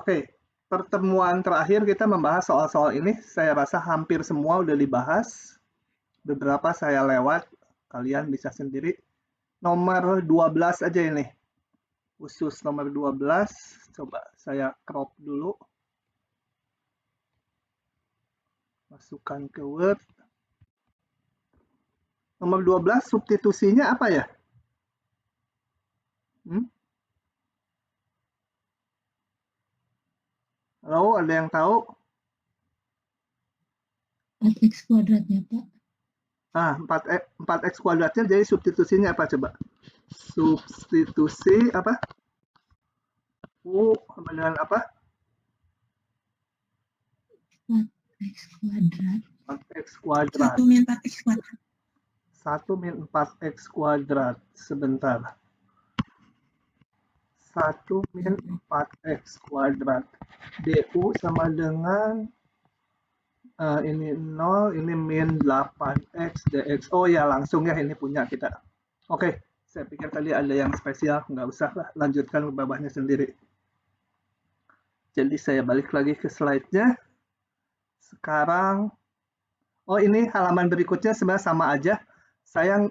Oke, pertemuan terakhir kita membahas soal-soal ini. Saya rasa hampir semua udah dibahas. Beberapa saya lewat, kalian bisa sendiri. Nomor 12 aja ini. Khusus nomor 12, coba saya crop dulu. Masukkan ke Word. Nomor 12, substitusinya apa ya? Halo, ada yang tahu? 4x kuadratnya, Pak. 4x kuadratnya, jadi substitusinya apa coba? Substitusi apa? U sama dengan apa? 4x kuadrat. 4x kuadrat. 1 min 4x kuadrat. 1 min 4x kuadrat. Sebentar. 1 min 4x kuadrat. DU sama dengan ini 0, ini min 8x dx. Oh ya, langsung ya, ini punya kita. Oke, saya pikir tadi ada yang spesial. Nggak usah lah, lanjutkan ke bawahnya sendiri. Jadi saya balik lagi ke slide-nya. Sekarang, oh ini halaman berikutnya sebenarnya sama aja. Saya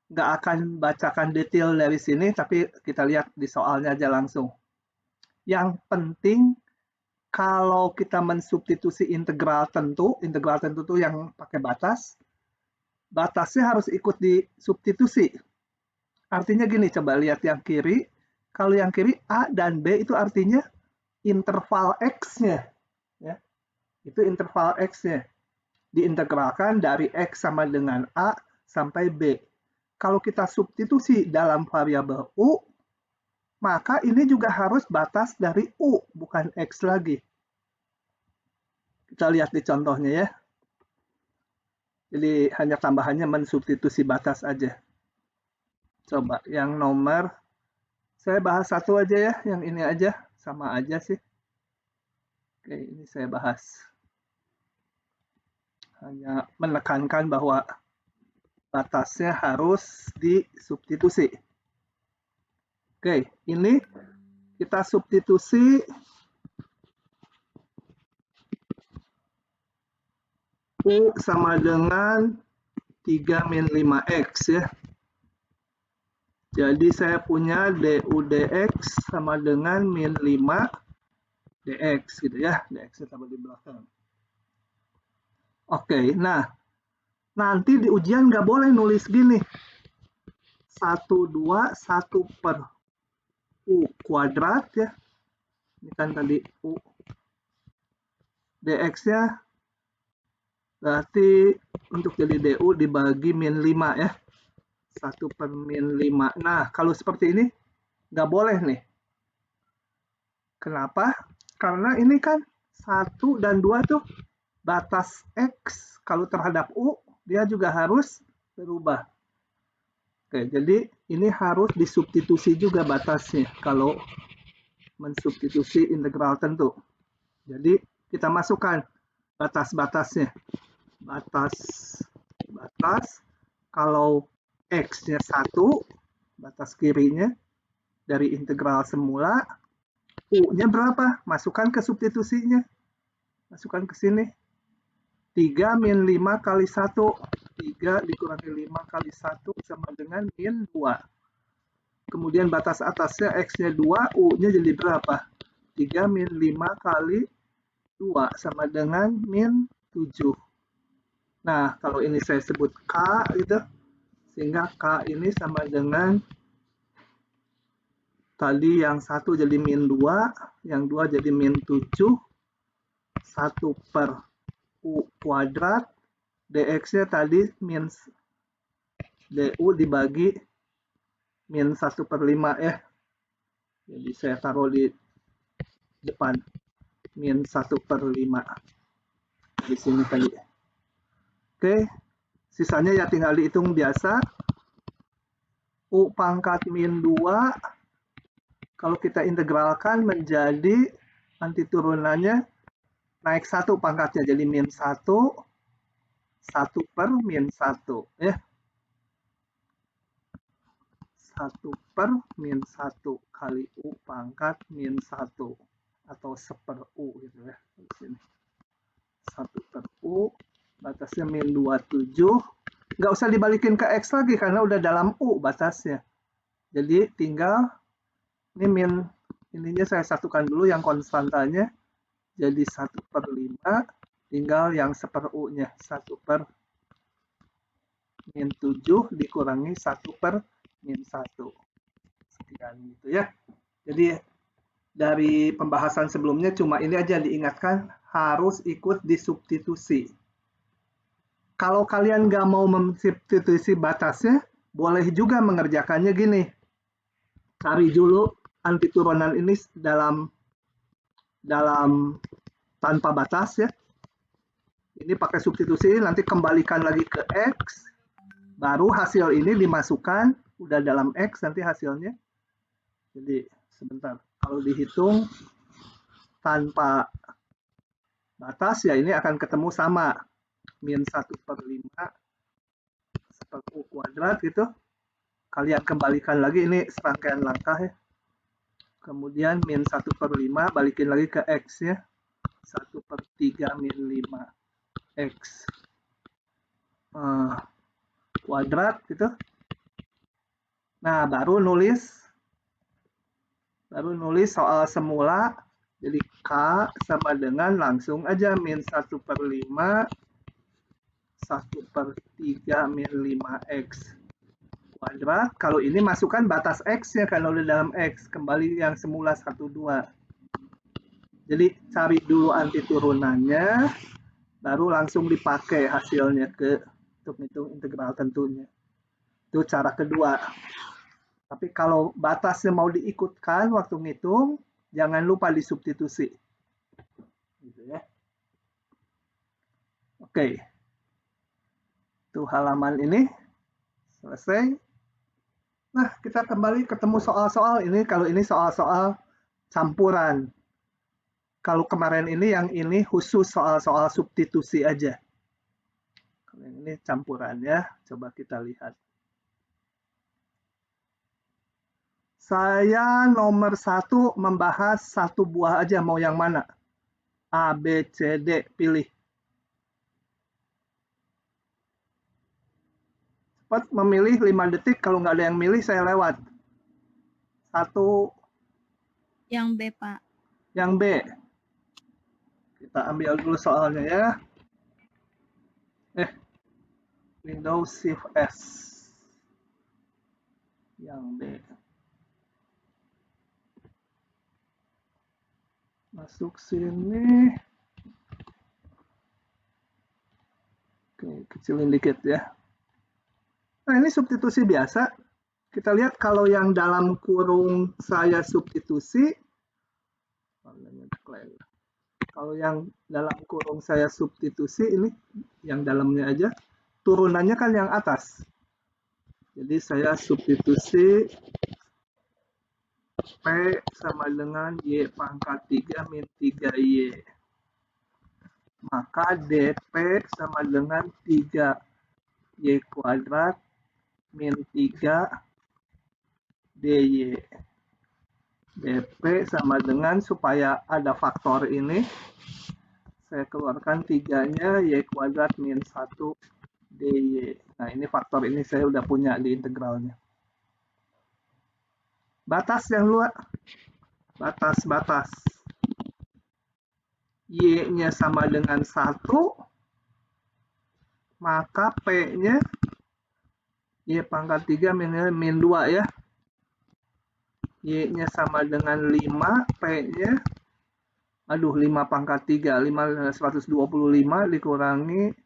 nggak akan bacakan detail dari sini, tapi kita lihat di soalnya aja langsung. Yang penting, kalau kita mensubstitusi integral tentu itu yang pakai batas, batasnya harus ikut disubstitusi. Artinya gini, coba lihat yang kiri. Kalau yang kiri A dan B itu artinya interval X-nya. Ya. Itu interval X-nya. Diintegralkan dari X sama dengan A sampai B. Kalau kita substitusi dalam variabel U, maka ini juga harus batas dari U, bukan X lagi. Kita lihat di contohnya ya. Jadi hanya tambahannya mensubstitusi batas aja. Coba yang nomor, saya bahas satu aja ya, yang ini aja, sama aja sih. Oke, ini saya bahas. Hanya menekankan bahwa batasnya harus disubstitusi. Oke, ini kita substitusi U sama dengan 3 min 5X ya. Jadi saya punya du dx sama dengan min 5 dx gitu ya. Dx taruh di belakang. Oke, nah nanti di ujian nggak boleh nulis gini. 1, 2, 1 per U kuadrat ya. Ini kan tadi U. dx-nya berarti untuk jadi du dibagi min 5 ya. 1 per min 5. Nah, kalau seperti ini nggak boleh nih. Kenapa? Karena ini kan 1 dan 2 tuh batas X. Kalau terhadap U, dia juga harus berubah. Oke, jadi ini harus disubstitusi juga batasnya kalau mensubstitusi integral tentu. Jadi kita masukkan batas-batasnya. Batas kalau X-nya 1, batas kirinya dari integral semula, U-nya berapa? Masukkan ke substitusinya. Masukkan ke sini. 3 min 5 kali 1. 3 dikurangi 5 kali 1 sama dengan min 2. Kemudian batas atasnya X-nya 2, U-nya jadi berapa? 3 min 5 kali 2 sama dengan min 7. Nah, kalau ini saya sebut K gitu, sehingga K ini sama dengan tadi yang 1 jadi min 2, yang 2 jadi min 7, 1 per U kuadrat, dx-nya tadi min du dibagi min 1 per 5 ya. Jadi saya taruh di depan min 1 per 5 di sini tadi. Oke, sisanya ya tinggal dihitung biasa. U pangkat min 2, kalau kita integralkan menjadi nanti turunannya naik 1 pangkatnya, jadi min 1, 1 per min 1 ya. 1 per min 1 kali U pangkat min 1. atau 1/U gitu ya. Di sini 1/U, batasnya min 27. Nggak usah dibalikin ke X lagi karena udah dalam U batasnya. Jadi tinggal ini min ininya saya satukan dulu yang konstantanya jadi 1/5, tinggal yang 1/U-nya 1/min 7 dikurangi 1/min 1. Sekian gitu ya. Jadi dari pembahasan sebelumnya cuma ini aja diingatkan harus ikut disubstitusi. Kalau kalian nggak mau mensubstitusi batasnya, boleh juga mengerjakannya gini. Cari dulu antiturunan ini dalam tanpa batas ya. Ini pakai substitusi, nanti kembalikan lagi ke X, baru hasil ini dimasukkan, udah dalam X nanti hasilnya. Jadi sebentar, kalau dihitung tanpa batas ya ini akan ketemu sama min 1/5 1/U kuadrat gitu. Kalian kembalikan lagi, ini serangkaian langkah ya. Kemudian min 1/5 balikin lagi ke X ya. 1/3 min 5 X kuadrat gitu. Nah, baru nulis soal semula. Jadi K sama dengan langsung aja min 1/5 1/3 min 5X kuadrat. Kalau ini masukkan batas X ya, kalau udah dalam X. Kembali yang semula 1/2. Jadi cari dulu antiturunannya, baru langsung dipakai hasilnya untuk hitung integral tentunya. Itu cara kedua. Tapi kalau batasnya mau diikutkan waktu ngitung, jangan lupa disubstitusi. Gitu ya. Oke. Itu halaman ini selesai. Nah, kita kembali ketemu soal-soal ini. Kalau ini soal-soal campuran. Kalau kemarin yang ini khusus soal-soal substitusi aja. Kalau yang ini campuran ya. Coba kita lihat. Saya nomor 1 membahas satu buah aja, mau yang mana? A, B, C, D, pilih. Cepat memilih 5 detik, kalau nggak ada yang milih saya lewat. 1. Yang B, Pak. Yang B. Kita ambil dulu soalnya ya. Windows Shift S. Yang B. Masuk sini. Oke, kecilin dikit ya. Nah, ini substitusi biasa. Kita lihat kalau yang dalam kurung saya substitusi. Kalau yang dalam kurung saya substitusi, ini yang dalamnya aja. Turunannya kan yang atas. Jadi saya substitusi P sama dengan Y pangkat 3 min 3Y. Maka DP sama dengan 3Y kuadrat min 3 DY. DP sama dengan, supaya ada faktor ini, saya keluarkan 3-nya Y kuadrat min 1 DY. Nah, ini faktor ini saya udah punya di integralnya. Batas yang luar. Batas. Y-nya sama dengan 1, maka P-nya Y pangkat 3 min 2 ya. Y-nya sama dengan 5, P-nya 5 pangkat 3, 125 dikurangi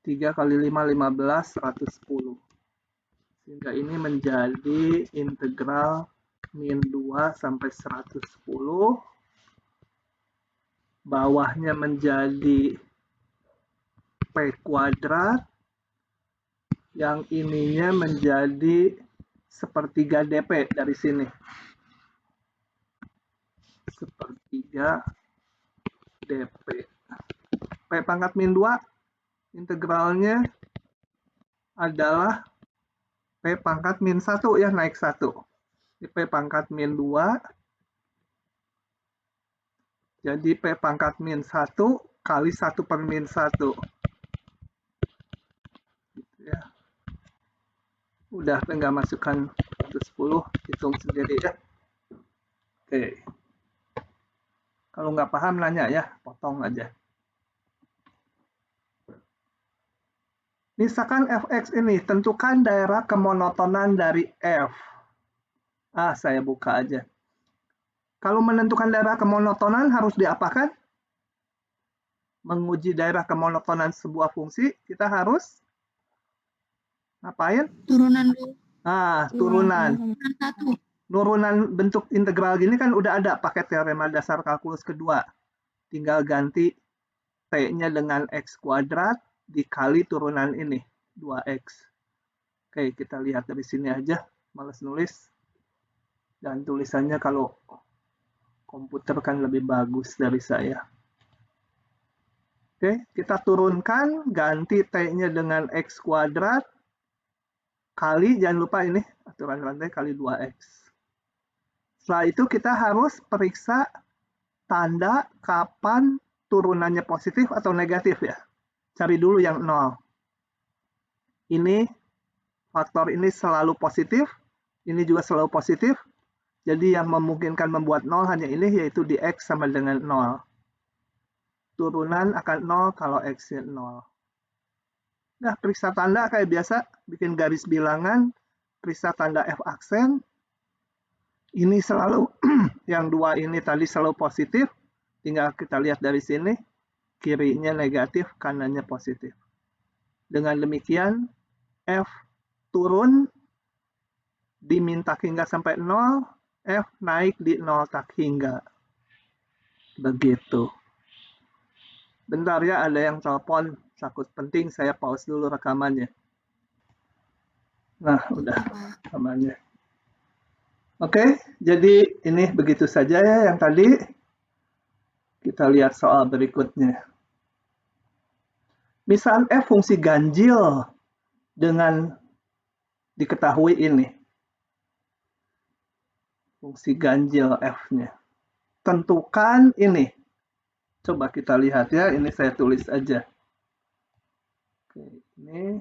3 kali 5, 15, 110. Sehingga ini menjadi integral min 2 sampai 110. Bawahnya menjadi P kuadrat. Yang ininya menjadi 1/3 DP dari sini. 1/3 DP. P pangkat min 2 integralnya adalah P pangkat min 1 ya, naik 1. Ini P pangkat min 2 Jadi P pangkat min 1 kali 1 per min 1. Gitu ya. Udah, tinggal masukkan 110, hitung sendiri ya. Oke. Kalau nggak paham nanya ya, potong aja. Misalkan fx ini, tentukan daerah kemonotonan dari f. Saya buka aja. Kalau menentukan daerah kemonotonan harus diapakan? Menguji daerah kemonotonan sebuah fungsi, kita harus ngapain? Turunan dulu. Turunan. Turunan satu. Nurunan bentuk integral gini kan udah ada pakai teorema dasar kalkulus kedua. Tinggal ganti T-nya dengan X kuadrat dikali turunan ini, 2X. Oke, kita lihat dari sini aja, males nulis. Dan tulisannya kalau komputer kan lebih bagus dari saya. Oke, kita turunkan, ganti T-nya dengan X kuadrat, kali, jangan lupa ini, aturan rantai kali 2X. Setelah itu kita harus periksa tanda kapan turunannya positif atau negatif ya. Cari dulu yang 0. Ini, faktor ini selalu positif, ini juga selalu positif. Jadi yang memungkinkan membuat 0 hanya ini, yaitu di X sama dengan 0. Turunan akan 0 kalau X-nya 0. Nah, periksa tanda kayak biasa, bikin garis bilangan, periksa tanda F aksen. Ini selalu, yang 2 ini tadi selalu positif, tinggal kita lihat dari sini, kirinya negatif, kanannya positif. Dengan demikian, F turun, di min tak hingga sampai 0, F naik di 0 tak hingga. Begitu. Bentar ya, ada yang telepon, takut penting, saya pause dulu rekamannya. Nah, udah rekamannya. Oke, jadi ini begitu saja ya yang tadi. Kita lihat soal berikutnya. Misal F fungsi ganjil dengan diketahui ini. Fungsi ganjil F-nya. Tentukan ini. Coba kita lihat ya, ini saya tulis aja. Oke, ini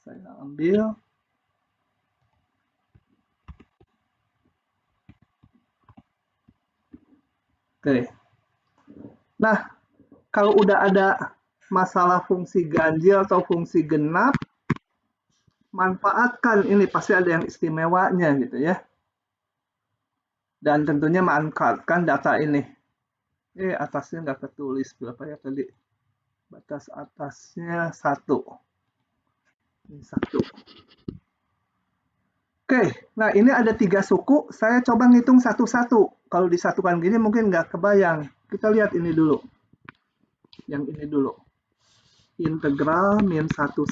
saya ambil. Oke. Nah, kalau udah ada masalah fungsi ganjil atau fungsi genap, manfaatkan ini, pasti ada yang istimewanya gitu ya. Dan tentunya manfaatkan data ini. Atasnya nggak ketulis berapa ya tadi? Batas atasnya 1. Ini 1. Oke, nah ini ada 3 suku, saya coba ngitung satu-satu. Kalau disatukan gini mungkin nggak kebayang. Kita lihat ini dulu. Yang ini dulu. Integral min 11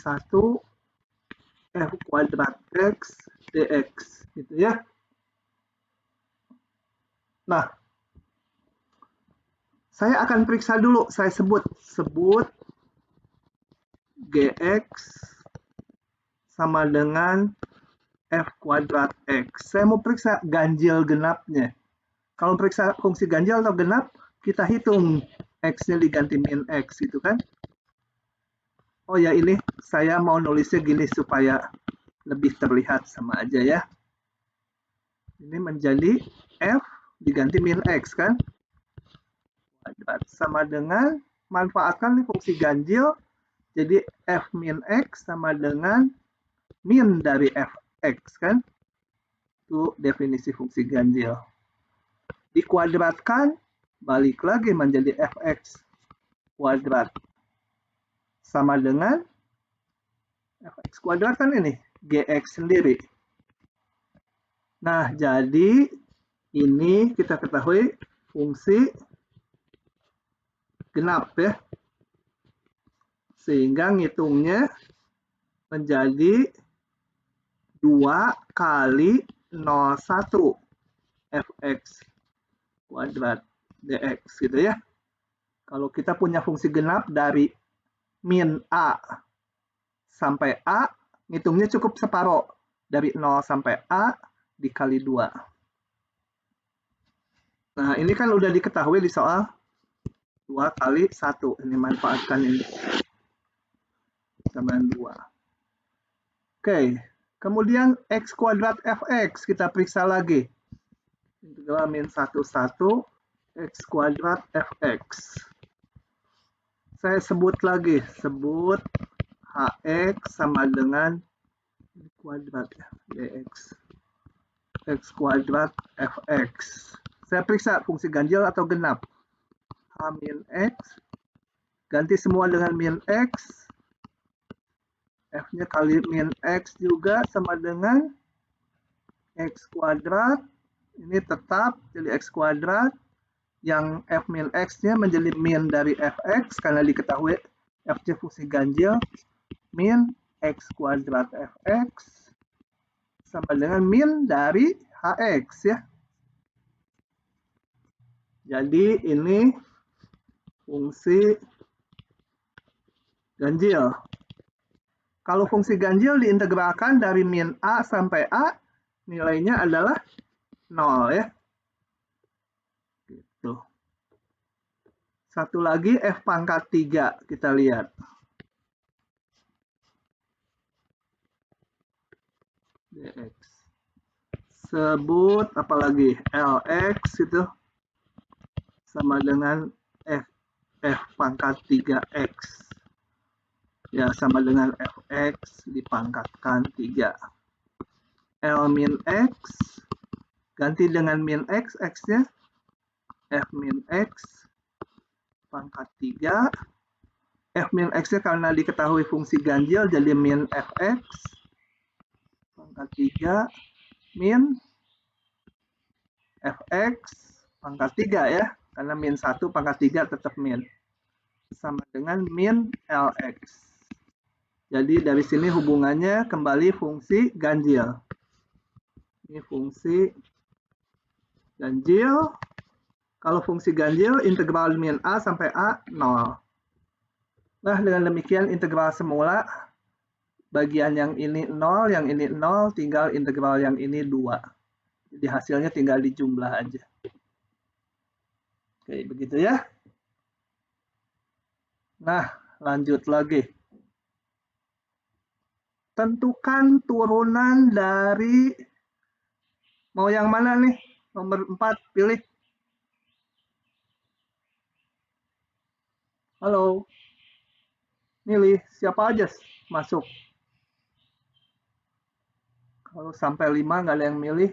F kuadrat X dx. Gitu ya. Nah, saya akan periksa dulu. Saya sebut Gx sama dengan F kuadrat X. Saya mau periksa ganjil genapnya. Kalau periksa fungsi ganjil atau genap, kita hitung X-nya diganti min X gitu kan. Oh ya, ini saya mau nulisnya gini supaya lebih terlihat sama aja ya. Ini menjadi F diganti min X kan. Sama dengan manfaatkan nih fungsi ganjil. Jadi F min X sama dengan min dari Fx kan. Itu definisi fungsi ganjil. Dikuadratkan, balik lagi menjadi Fx kuadrat. Sama dengan Fx kuadrat kan ini, Gx sendiri. Nah, jadi ini kita ketahui fungsi genap ya. Sehingga ngitungnya menjadi 2 kali 01 Fx kuadrat dx gitu ya. Kalau kita punya fungsi genap dari min A sampai A, ngitungnya cukup separuh. Dari 0 sampai A dikali 2. Nah, ini kan udah diketahui di soal 2 kali 1. Ini manfaatkan ini. Sama 2. Oke. Kemudian X kuadrat Fx. Kita periksa lagi. Integral min 1, 1. X kuadrat Fx. Saya sebut lagi. Sebut Hx sama dengan kuadrat ya. Dx. X kuadrat Fx. Saya periksa fungsi ganjil atau genap. H min X. Ganti semua dengan min X. F-nya kali min X juga sama dengan X kuadrat. Ini tetap jadi X kuadrat. Yang F min X-nya menjadi min dari Fx. Karena diketahui F-nya fungsi ganjil. Min X kuadrat Fx. Sama dengan min dari Hx ya. Jadi ini fungsi ganjil. Kalau fungsi ganjil diintegralkan dari min A sampai A, nilainya adalah 0 ya. Gitu. Satu lagi F pangkat 3 kita lihat. Dx. Sebut apalagi Lx itu sama dengan F pangkat 3x. Ya, sama dengan Fx dipangkatkan 3. L min X, ganti dengan min X, X-nya F min X pangkat 3. F min X-nya karena diketahui fungsi ganjil jadi min Fx pangkat 3 min Fx pangkat 3 ya. Karena min 1 pangkat 3 tetap min. Sama dengan min Lx. Jadi dari sini hubungannya kembali fungsi ganjil. Ini fungsi ganjil. Kalau fungsi ganjil, integral min A sampai A, 0. Nah, dengan demikian integral semula. Bagian yang ini 0, yang ini 0, tinggal integral yang ini 2. Jadi hasilnya tinggal dijumlah aja. Oke, begitu ya. Nah, lanjut lagi. Tentukan turunan dari, mau yang mana nih? Nomor 4, pilih. Halo. Milih, siapa aja masuk? Kalau sampai 5 nggak ada yang milih.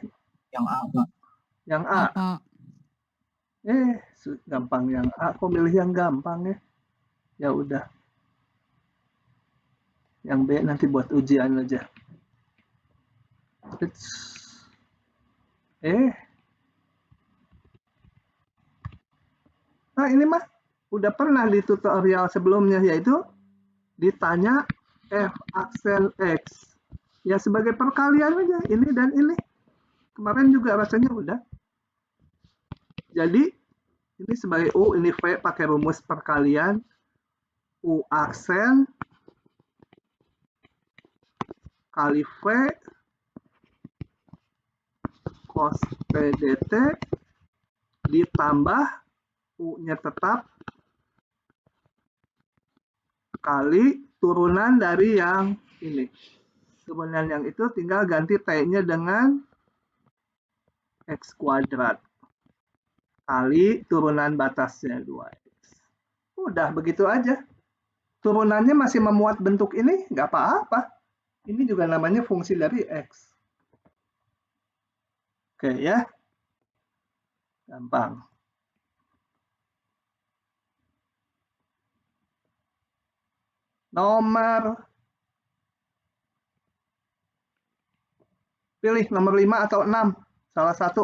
Yang A, Pak. Yang A. Gampang yang A. Kok milih yang gampang ya? Ya udah. Yang B nanti buat ujian aja. Nah ini mah udah pernah di tutorial sebelumnya, yaitu ditanya F aksen X. Ya sebagai perkalian aja, ini dan ini. Kemarin juga rasanya udah. Jadi ini sebagai U, ini V pakai rumus perkalian. U aksen kali V cos P dt ditambah U-nya tetap kali turunan dari yang ini. Turunan yang itu tinggal ganti T-nya dengan X kuadrat kali turunan batasnya 2X. Udah begitu aja. Turunannya masih memuat bentuk ini, nggak apa-apa. Ini juga namanya fungsi dari X. Oke ya. Gampang. Pilih nomor 5 atau 6. Salah satu.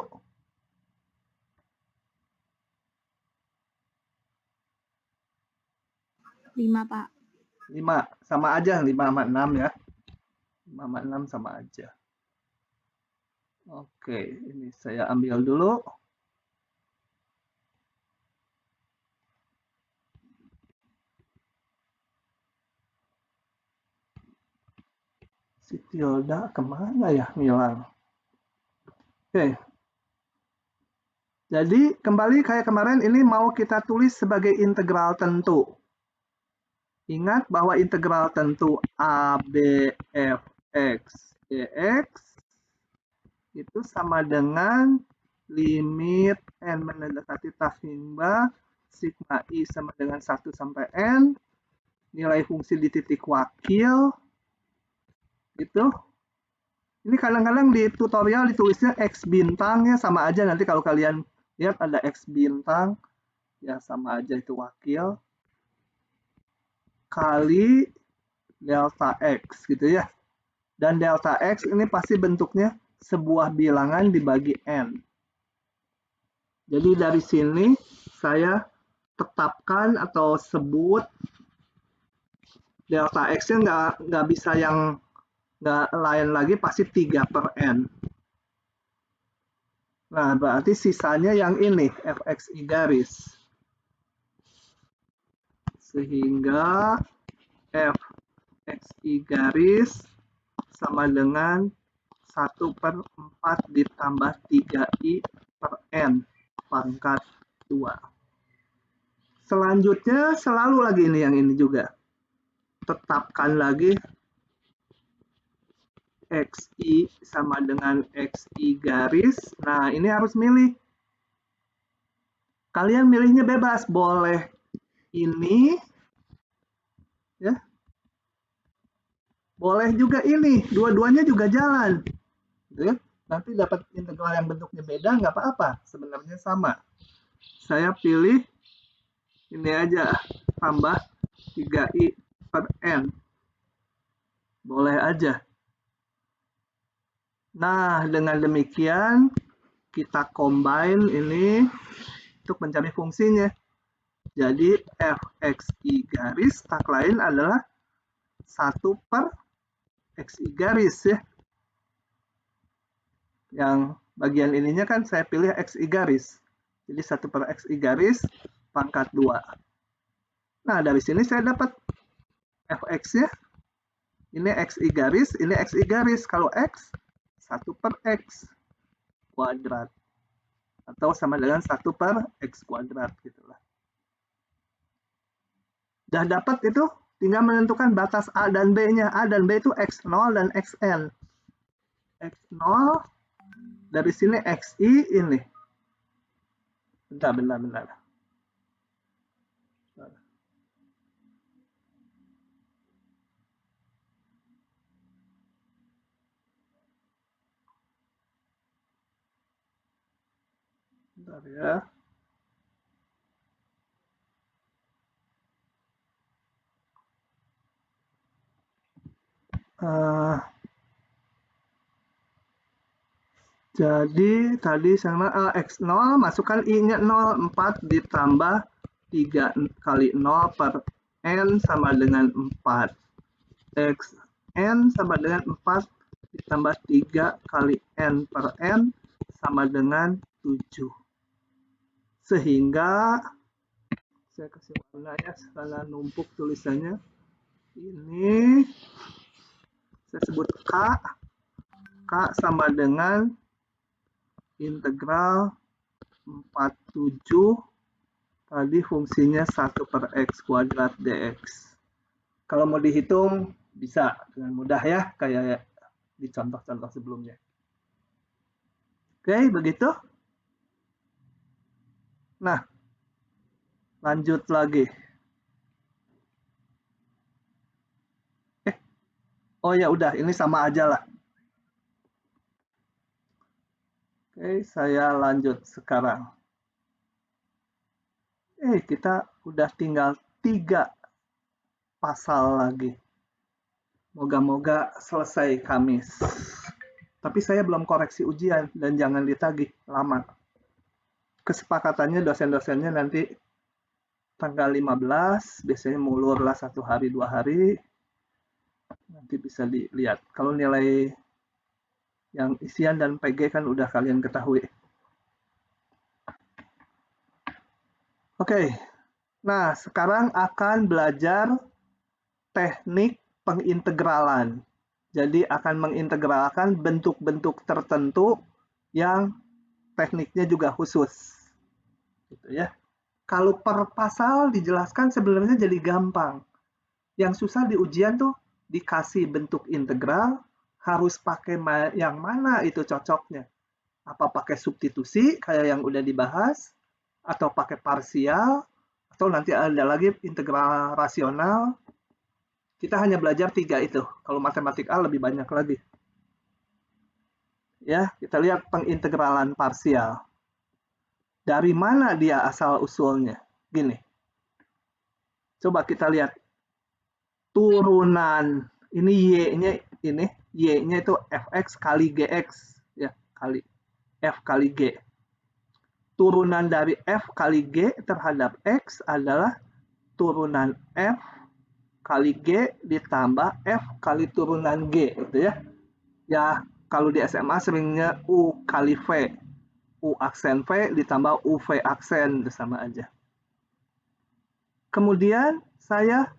Lima, Pak. 5. Sama aja 5 sama 6 ya. 5 sama 6 sama aja. Oke, ini saya ambil dulu. Si Tilda kemana ya ngilang? Oke. Jadi kembali kayak kemarin, ini mau kita tulis sebagai integral tentu. Ingat bahwa integral tentu A, B, F, X, dx itu sama dengan limit n mendekati hingga sigma i sama dengan 1 sampai n, nilai fungsi di titik wakil, gitu. Ini kadang-kadang di tutorial ditulisnya X bintang, ya sama aja, nanti kalau kalian lihat ada X bintang, ya sama aja itu wakil, kali delta X gitu ya. Dan delta X ini pasti bentuknya sebuah bilangan dibagi N. Jadi dari sini saya tetapkan atau sebut delta X-nya nggak bisa yang nggak lain lagi, pasti 3 per N. Nah, berarti sisanya yang ini, fxi garis. Sehingga fxi garis sama dengan 1 per 4 ditambah 3i per n pangkat 2. Selanjutnya selalu lagi ini yang ini juga. Tetapkan lagi xi sama dengan xi garis. Nah, ini harus milih. Kalian milihnya bebas, boleh ini, ya, boleh juga ini, dua-duanya juga jalan, gitu ya. Nanti dapat integral yang bentuknya beda, nggak apa-apa, sebenarnya sama. Saya pilih ini aja, tambah 3i per n, boleh aja. Nah, dengan demikian kita combine ini untuk mencari fungsinya. Jadi fxi garis tak lain adalah 1 per xi garis, ya. Yang bagian ininya kan saya pilih xi garis. Jadi 1 per xi garis pangkat 2. Nah, dari sini saya dapat fx-nya. Ini xi garis, ini xi garis. Kalau x, 1 per x kuadrat. Atau sama dengan 1 per x kuadrat, gitulah. Udah dapat itu, tinggal menentukan batas A dan B-nya. A dan B itu X0 dan Xn. X0, dari sini XI ini. Bentar. Bentar ya. Jadi tadi sama X0, masukkan I-nya 0, 4 ditambah 3 kali 0 per N sama dengan 4. Xn sama dengan 4 ditambah 3 kali N per N sama dengan 7. Sehingga, saya kasih warna ya, karena numpuk tulisannya. Ini saya sebut K. K sama dengan integral 47 tadi fungsinya 1 per x kuadrat dx. Kalau mau dihitung bisa dengan mudah ya, kayak di contoh-contoh sebelumnya. Oke, begitu. Nah, lanjut lagi. Oh ya udah, ini sama aja lah. Oke, saya lanjut sekarang. Kita udah tinggal 3 pasal lagi. Moga-moga selesai Kamis. Tapi saya belum koreksi ujian dan jangan ditagih lama. Kesepakatannya dosen-dosennya nanti tanggal 15, biasanya mulur lah 1 hari 2 hari. Nanti bisa dilihat. Kalau nilai yang isian dan PG kan udah kalian ketahui. Oke, nah sekarang akan belajar teknik pengintegralan. Jadi akan mengintegralkan bentuk-bentuk tertentu yang tekniknya juga khusus. gitu ya. Kalau per pasal dijelaskan sebenarnya jadi gampang. Yang susah di ujian tuh dikasih bentuk integral, harus pakai yang mana itu cocoknya. Apa pakai substitusi kayak yang udah dibahas, atau pakai parsial, atau nanti ada lagi integral rasional. Kita hanya belajar 3 itu. Kalau matematik A lebih banyak lagi. Ya, kita lihat pengintegralan parsial. Dari mana dia asal usulnya? Gini. Coba kita lihat turunan ini y-nya ini y-nya itu fx kali gx ya, kali f kali g. Turunan dari f kali g terhadap x adalah turunan f kali g ditambah f kali turunan g gitu ya. Ya, kalau di SMA seringnya u kali v. U aksen v ditambah uv aksen sama aja. Kemudian saya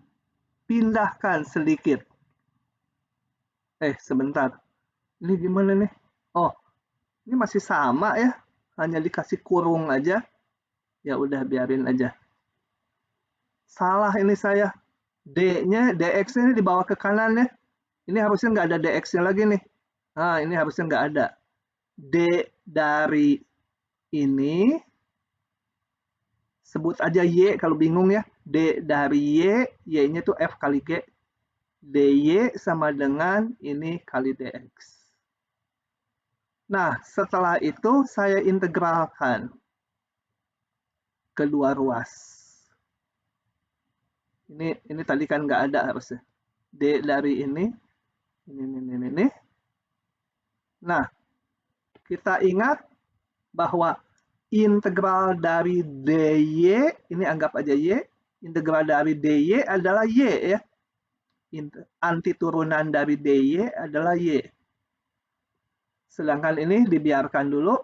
pindahkan sedikit. Sebentar. Ini gimana nih? Oh, ini masih sama ya. Hanya dikasih kurung aja. Ya udah biarin aja. Salah ini saya. D-nya, dx-nya ini dibawa ke kanan ya. Ini harusnya nggak ada dx-nya lagi nih. Nah, ini harusnya nggak ada. D dari ini, sebut aja y kalau bingung ya. D dari y, y-nya itu f kali g. dy sama dengan ini kali dx. Nah, setelah itu saya integralkan kedua ruas. Ini tadi kan nggak ada harusnya. D dari ini. Nah, kita ingat bahwa integral dari dy, ini anggap aja y, integral dari dy adalah y ya. Anti turunan dari dy adalah y. Sedangkan ini dibiarkan dulu.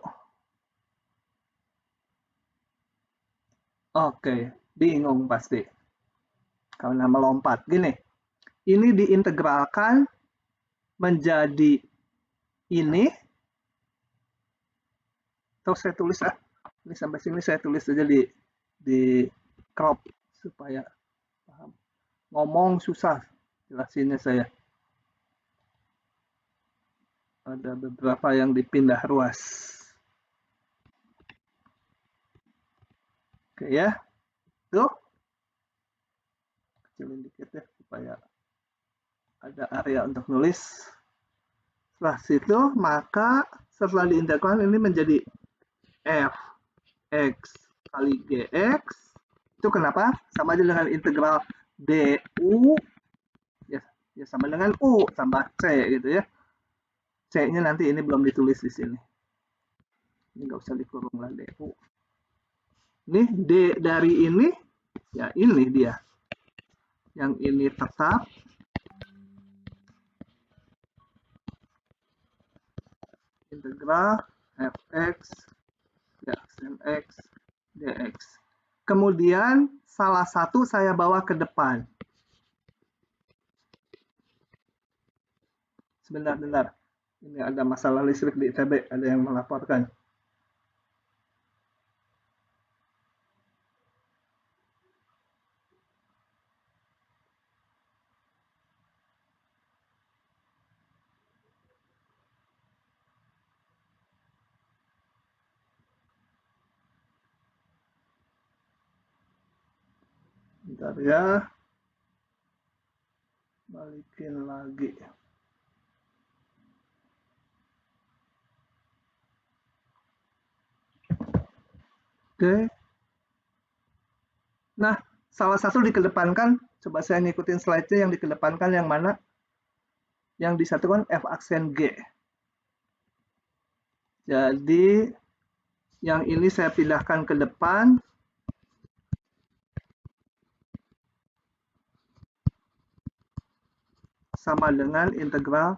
Oke, bingung pasti. Karena melompat. Gini, ini diintegralkan menjadi ini. Atau saya tulis ini sampai sini saya tulis aja di crop supaya paham. Ngomong susah jelasinnya saya. Ada beberapa yang dipindah ruas. Oke ya. Tuh. Kecilin dikit ya supaya ada area untuk nulis. Setelah situ, maka setelah diintegralkan ini menjadi f x kali gx. Itu kenapa? Sama aja dengan integral du. Ya sama dengan u tambah c gitu ya. C-nya nanti ini belum ditulis di sini. Ini nggak usah dikurung lah du. Ini d dari ini, ya ini dia. Yang ini tetap. Integral fx aksen x dx. Kemudian salah satu saya bawa ke depan. Sebentar. Ini ada masalah listrik di ITB, ada yang melaporkan. Bentar ya. Balikin lagi. Oke. Nah, salah satu dikedepankan, coba saya ngikutin slide-nya yang dikedepankan yang mana? Yang disatukan f aksen g. Jadi, yang ini saya pindahkan ke depan. Sama dengan integral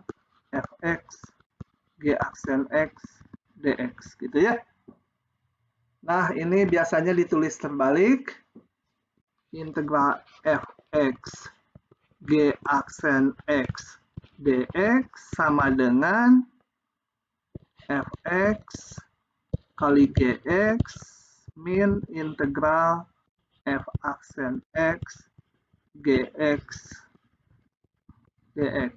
fx g aksen x dx gitu ya. Nah, ini biasanya ditulis terbalik. Integral fx g aksen x dx sama dengan fx kali gx min integral f aksen x gx dx.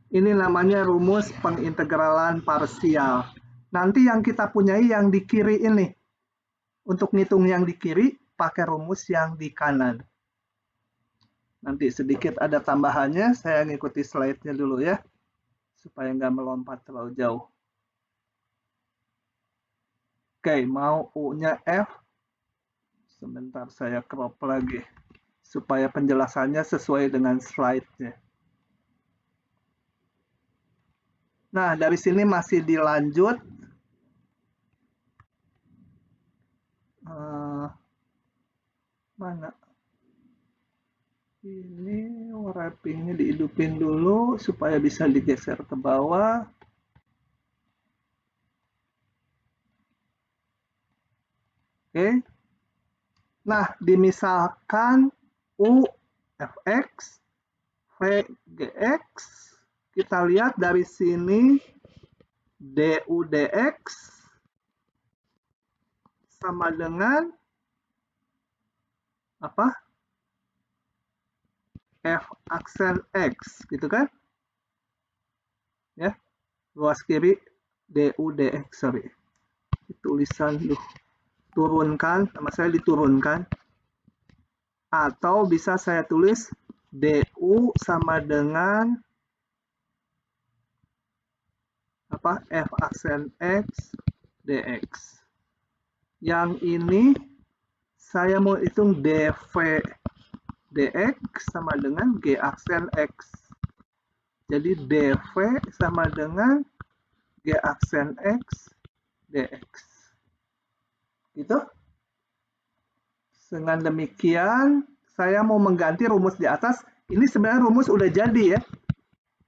Ini namanya rumus pengintegralan parsial. Nanti yang kita punyai yang di kiri ini. Untuk ngitung yang di kiri, pakai rumus yang di kanan. Nanti sedikit ada tambahannya, saya ngikuti slide-nya dulu ya. Supaya nggak melompat terlalu jauh. Oke, mau U-nya F. Sebentar saya crop lagi. Supaya penjelasannya sesuai dengan slide-nya. Nah, dari sini masih dilanjut. Mana? Ini wrappingnya dihidupin dulu supaya bisa digeser ke bawah. Oke. Nah, dimisalkan U fx, V gx. Kita lihat dari sini du dx sama dengan apa? F aksen X, gitu kan? Ya, luas kiri du dx, sorry. Tulisan turunkan, sama saya diturunkan. Atau bisa saya tulis du sama dengan apa? F aksen X dx. Yang ini saya mau hitung dv dx sama dengan g aksen x. Jadi dv sama dengan g aksen x dx. Gitu. Dengan demikian, saya mau mengganti rumus di atas. Ini sebenarnya rumus udah jadi ya.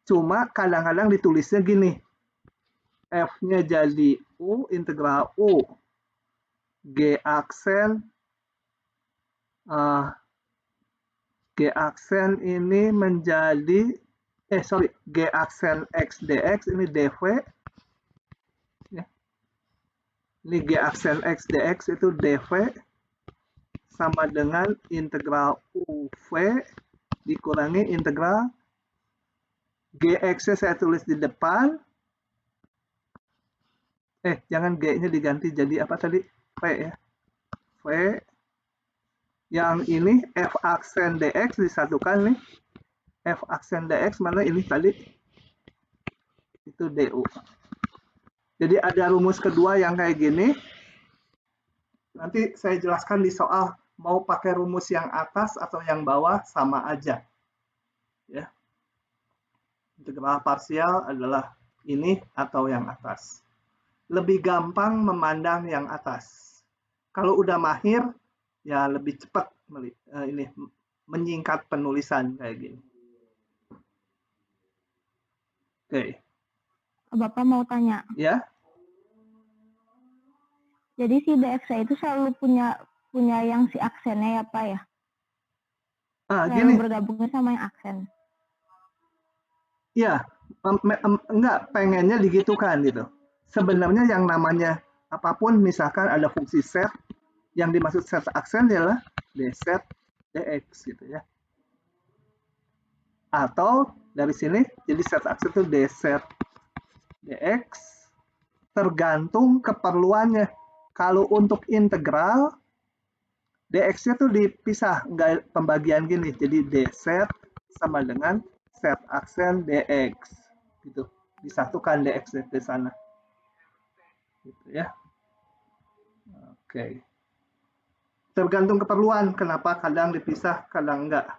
Cuma kadang-kadang ditulisnya gini. F-nya jadi U, integral U. G aksen ini menjadi G aksen X dx ini dv ya. Ini G aksen X dx itu dv sama dengan integral UV dikurangi integral GX-nya saya tulis di depan. Jangan G-nya diganti jadi apa tadi? V ya. V. Yang ini F aksen dx disatukan nih. F aksen dx mana ini tadi? Itu du. Jadi ada rumus kedua yang kayak gini. Nanti saya jelaskan di soal mau pakai rumus yang atas atau yang bawah sama aja. Ya. Integral parsial adalah ini atau yang atas. Lebih gampang memandang yang atas. Kalau udah mahir, ya lebih cepat ini menyingkat penulisan kayak gini. Oke. Bapak mau tanya. Ya. Jadi si dx itu selalu punya yang si aksennya ya Pak ya? Gini. Bergabungnya sama yang aksen. Ya, enggak pengennya digitukan gitu. Sebenarnya yang namanya apapun misalkan ada fungsi set, yang dimaksud set aksen adalah d set dx gitu ya. Atau dari sini jadi set aksen itu d set dx tergantung keperluannya. Kalau untuk integral dx-nya tuh dipisah, enggak pembagian gini. Jadi d set sama dengan set aksen dx gitu. Disatukan dx di sana. Gitu ya. Oke. Tergantung keperluan, kenapa kadang dipisah, kadang enggak.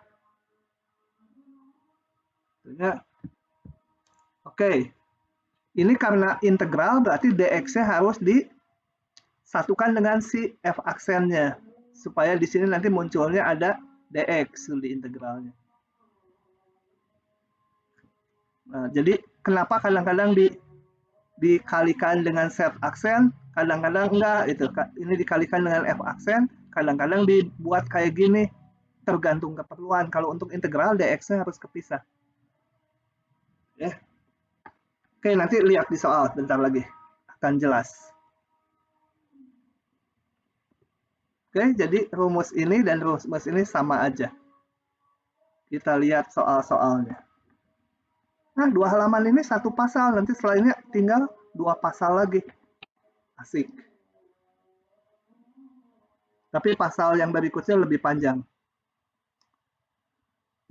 Oke. Ini karena integral berarti dx-nya harus disatukan dengan si f aksennya. Supaya di sini nanti munculnya ada dx di integralnya. Nah, jadi kenapa kadang-kadang dikalikan dengan set aksen, kadang-kadang enggak itu. Ini dikalikan dengan f aksen, kadang-kadang dibuat kayak gini, tergantung keperluan. Kalau untuk integral dx-nya harus kepisah. Ya. Oke, nanti lihat di soal bentar lagi akan jelas. Oke, jadi rumus ini dan rumus ini sama aja. Kita lihat soal-soalnya. Nah, 2 halaman ini 1 pasal, nanti setelahnya tinggal 2 pasal lagi. Asik. Tapi pasal yang berikutnya lebih panjang.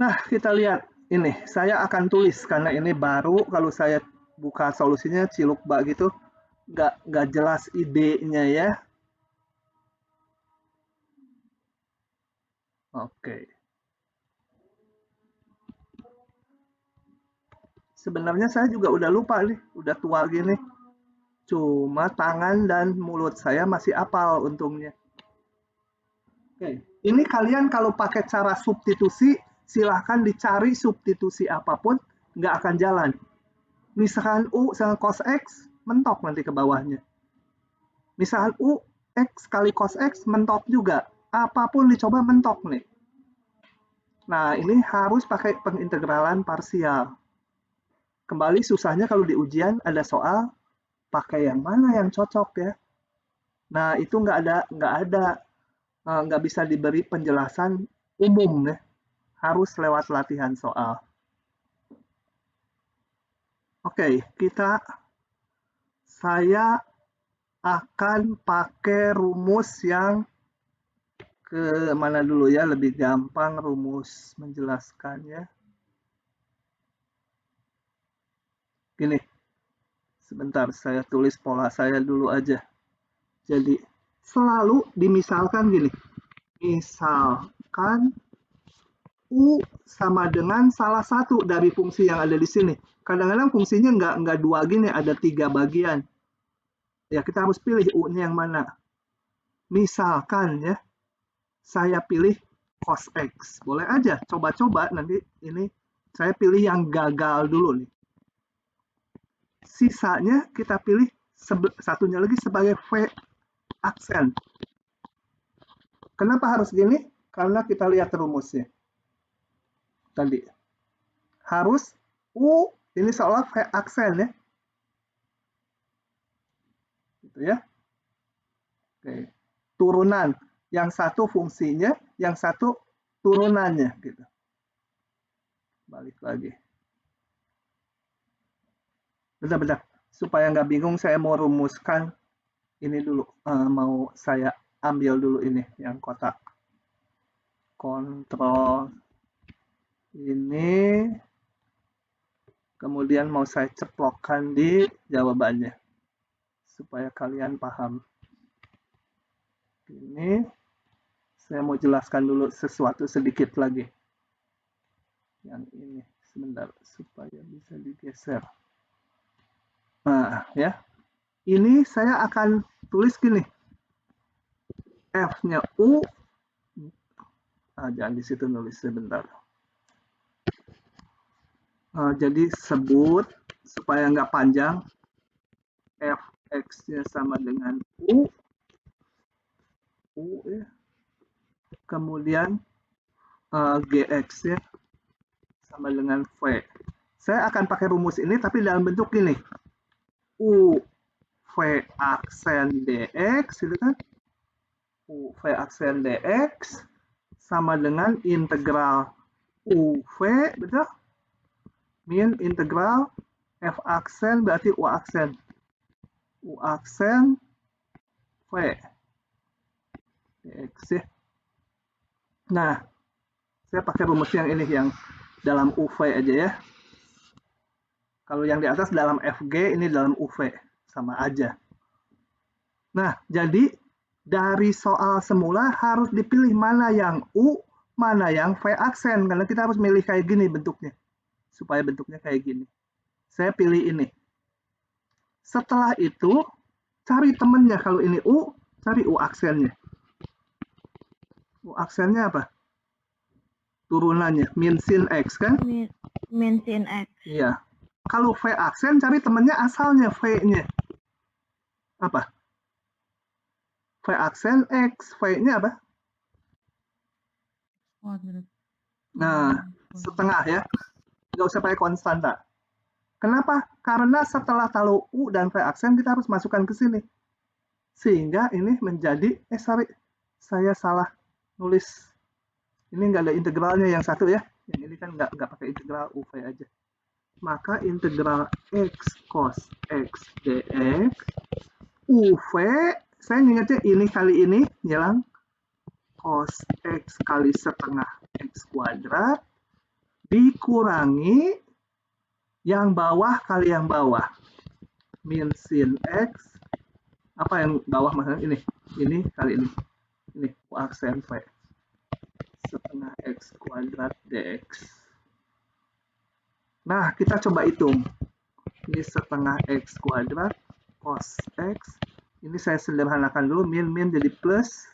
Nah, kita lihat ini. Saya akan tulis karena ini baru. Kalau saya buka solusinya ciluk-bak gitu, nggak jelas idenya ya. Oke. Sebenarnya saya juga udah lupa nih, udah tua gini. Cuma tangan dan mulut saya masih apal untungnya. Oke, ini kalian kalau pakai cara substitusi, silahkan dicari substitusi apapun, nggak akan jalan. Misalkan U sama cos X, mentok nanti ke bawahnya. Misalkan U, X kali cos X, mentok juga. Apapun dicoba mentok nih. Nah, ini harus pakai pengintegralan parsial. Kembali susahnya kalau di ujian ada soal, pakai yang mana yang cocok ya. Nah, itu nggak bisa diberi penjelasan umum ya. Harus lewat latihan soal. Oke, saya akan pakai rumus yang ke mana dulu ya, lebih gampang rumus menjelaskannya. Gini, sebentar saya tulis pola saya dulu aja. Jadi, selalu dimisalkan gini. Misalkan U sama dengan salah satu dari fungsi yang ada di sini. Kadang-kadang fungsinya nggak 2 gini, ada 3 bagian. Ya, kita harus pilih U-nya yang mana. Misalkan ya, saya pilih cos X. Boleh aja, coba-coba nanti ini saya pilih yang gagal dulu nih. Sisanya kita pilih satunya lagi sebagai V aksen. Kenapa harus gini? Karena kita lihat rumusnya. Tadi. Harus U, ini seolah V aksen ya. Gitu ya. Oke. Turunan. Yang satu fungsinya, yang satu turunannya gitu. Balik lagi. Bentar. Supaya nggak bingung, saya mau rumuskan ini dulu. Mau saya ambil dulu ini yang kotak. Kontrol ini. Kemudian mau saya ceplokkan di jawabannya. Supaya kalian paham. Ini. Saya mau jelaskan dulu sesuatu sedikit lagi. Yang ini. Sebentar. Supaya bisa digeser. Nah, ya. Ini saya akan tulis gini. F-nya U. Jangan di situ nulis sebentar. Jadi sebut supaya nggak panjang. Fx-nya sama dengan U ya. Kemudian Gx-nya sama dengan V. Saya akan pakai rumus ini tapi dalam bentuk ini. U V aksen dx itu kan. U V aksen dx sama dengan integral UV, betul? Min integral F aksen berarti U aksen. U aksen V. Dx ya. Nah, saya pakai rumus yang ini, yang dalam UV aja ya. Kalau yang di atas dalam FG, ini dalam UV. Sama aja. Nah, jadi dari soal semula harus dipilih mana yang U, mana yang V aksen. Karena kita harus milih kayak gini bentuknya. Supaya bentuknya kayak gini. Saya pilih ini. Setelah itu, cari temennya. Kalau ini U, cari U aksennya. U aksennya apa? Turunannya, min sin X kan? Min sin X. Iya. Kalau V aksen, cari temennya asalnya, V-nya. Apa? V aksen X, V-nya apa? Nah, setengah ya. Nggak usah pakai konstanta. Kenapa? Karena setelah tahu U dan V aksen, kita harus masukkan ke sini. Sehingga ini menjadi, saya salah nulis. Ini nggak ada integralnya yang satu ya. Yang ini kan nggak pakai integral UV aja. Maka integral X cos X dx UV, saya ingatnya ini kali ini, hilang cos X kali setengah X kuadrat, dikurangi yang bawah kali yang bawah. Min sin X, apa yang bawah maksudnya ini kali ini. Ini aksen V. Setengah X kuadrat dx. Nah, kita coba hitung. Ini setengah X kuadrat cos X. Ini saya sederhanakan dulu, min jadi plus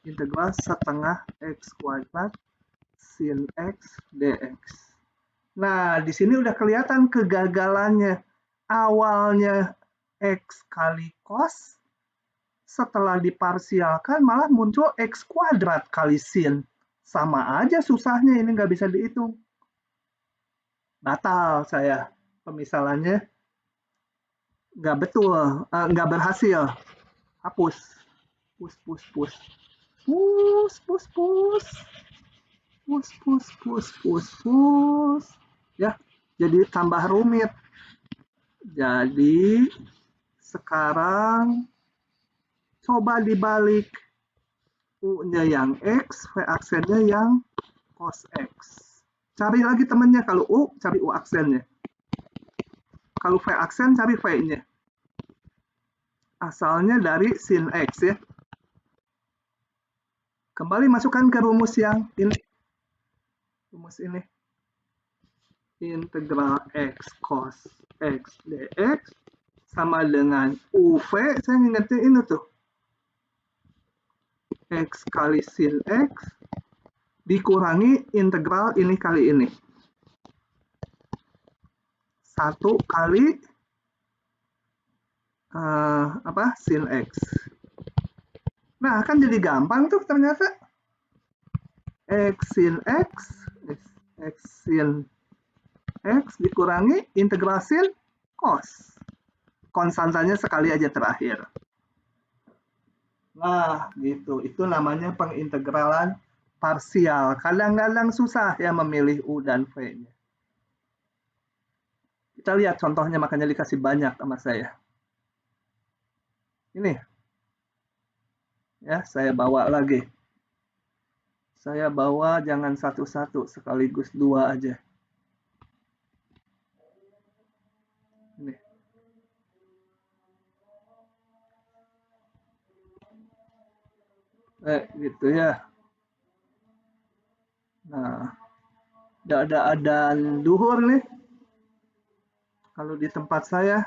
integral setengah X kuadrat sin X dx. Nah, di sini udah kelihatan kegagalannya. Awalnya X kali cos, setelah diparsialkan malah muncul X kuadrat kali sin. Sama aja susahnya, ini nggak bisa dihitung. Batal saya. Pemisalannya nggak betul, nggak berhasil. Hapus. Push. Ya, jadi tambah rumit. Jadi sekarang coba dibalik. U-nya yang X, V aksennya yang cos X. Cari lagi temannya. Kalau U, cari U aksennya. Kalau V aksen, cari V-nya. Asalnya dari sin X ya. Kembali masukkan ke rumus yang ini. Rumus ini. Integral X cos X dx sama dengan UV. Saya ingetin ini tuh. X kali sin X dikurangi integral ini kali ini. 1 kali sin X. Nah, kan jadi gampang tuh ternyata. X sin X dikurangi integral sin cos. Konstantanya sekali aja terakhir. Nah, gitu. Itu namanya pengintegralan parsial. Kadang-kadang susah ya memilih U dan V-nya. Kita lihat contohnya, makanya dikasih banyak sama saya. Ini. Ya, saya bawa lagi. Saya bawa jangan satu-satu, sekaligus 2 aja. Ini. Gitu ya. Nah, ada adzan duhur nih. Kalau di tempat saya.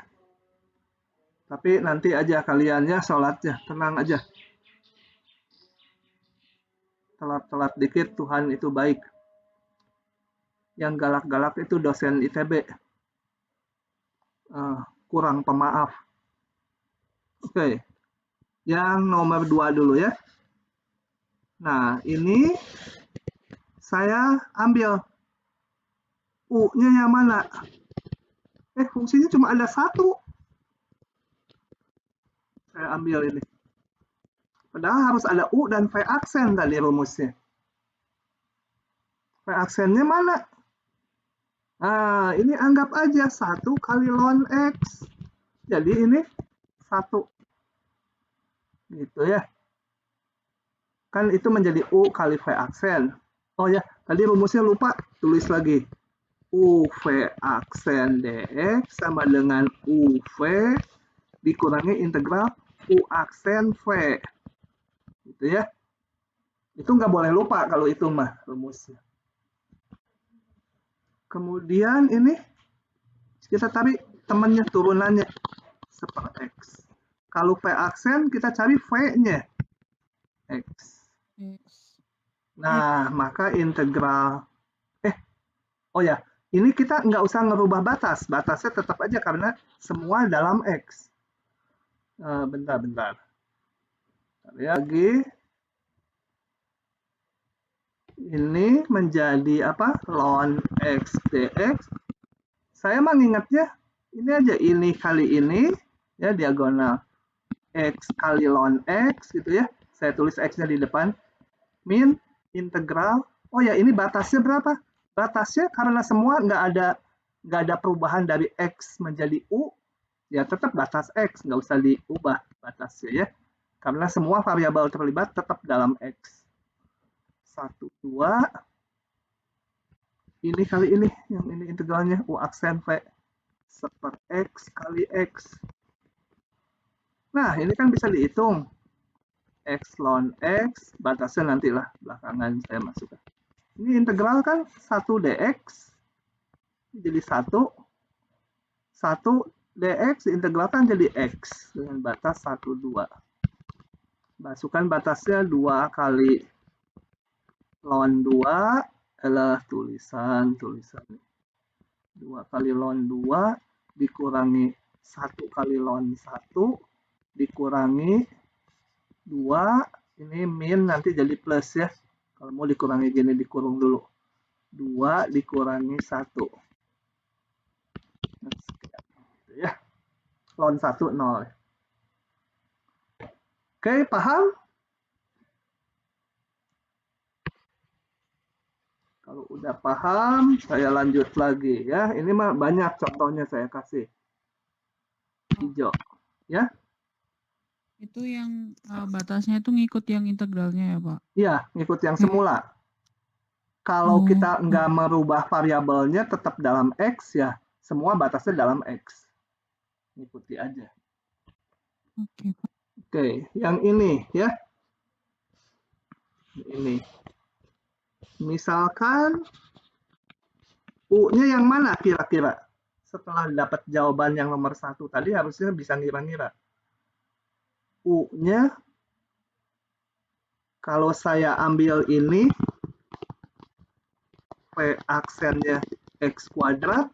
Tapi nanti aja kaliannya sholatnya, tenang aja. Telat-telat dikit, Tuhan itu baik. Yang galak-galak itu dosen ITB. Kurang pemaaf. Oke. Yang nomor 2 dulu ya. Nah, ini saya ambil U-nya yang mana? Fungsinya cuma ada 1. Saya ambil ini. Padahal harus ada U dan V aksen tadi rumusnya. V aksennya mana? Nah, ini anggap aja 1 kali ln X. Jadi ini 1. Gitu ya. Kan itu menjadi U kali V aksen. Oh ya, tadi rumusnya lupa, tulis lagi. UV aksen dx sama dengan UV dikurangi integral U aksen V. Gitu ya. Itu nggak boleh lupa kalau itu mah rumusnya. Kemudian ini kita cari temannya, turunannya. Seper X. Kalau V aksen kita cari V-nya. X. Nah, maka integral oh ya, ini kita nggak usah ngerubah batas. Batasnya tetap aja karena semua dalam X. Bentar. Lagi. Ini menjadi apa? Ln X dx. Saya mengingatnya ini aja, ini kali ini ya, diagonal X kali ln X gitu ya, Saya tulis X-nya di depan. Min integral. Oh ya, ini batasnya berapa? Batasnya karena semua nggak ada perubahan dari X menjadi U, ya tetap batas X, nggak usah diubah batasnya ya. Karena semua variabel terlibat tetap dalam X. 1, 2. Ini kali ini, yang ini integralnya U aksen V. Seper X kali X. Nah, ini kan bisa dihitung. X ln X, batasnya nantilah belakangan saya masukkan. Ini integral kan 1 dx, jadi 1 dx diintegralkan jadi X dengan batas 1, 2. Masukkan batasnya 2 kali ln 2 adalah tulisan 2 kali ln 2 dikurangi 1 kali ln 1 dikurangi 2, ini min nanti jadi plus ya. Kalau mau dikurangi gini dikurung dulu. 2 dikurangi 1. Nah, gitu ya. Ln 1 0. Oke, paham? Kalau udah paham, saya lanjut lagi ya. Ini mah banyak contohnya saya kasih. Hijau, ya. Itu yang batasnya itu ngikut yang integralnya ya, Pak? Iya, ngikut yang semula. Kalau kita nggak merubah variabelnya tetap dalam X ya, semua batasnya dalam X. Ikuti aja. Oke, Pak. Oke, yang ini ya. Ini. Misalkan U-nya yang mana kira-kira? Setelah dapat jawaban yang nomor 1 tadi harusnya bisa ngira-ngira. U-nya kalau saya ambil ini P aksennya X kuadrat,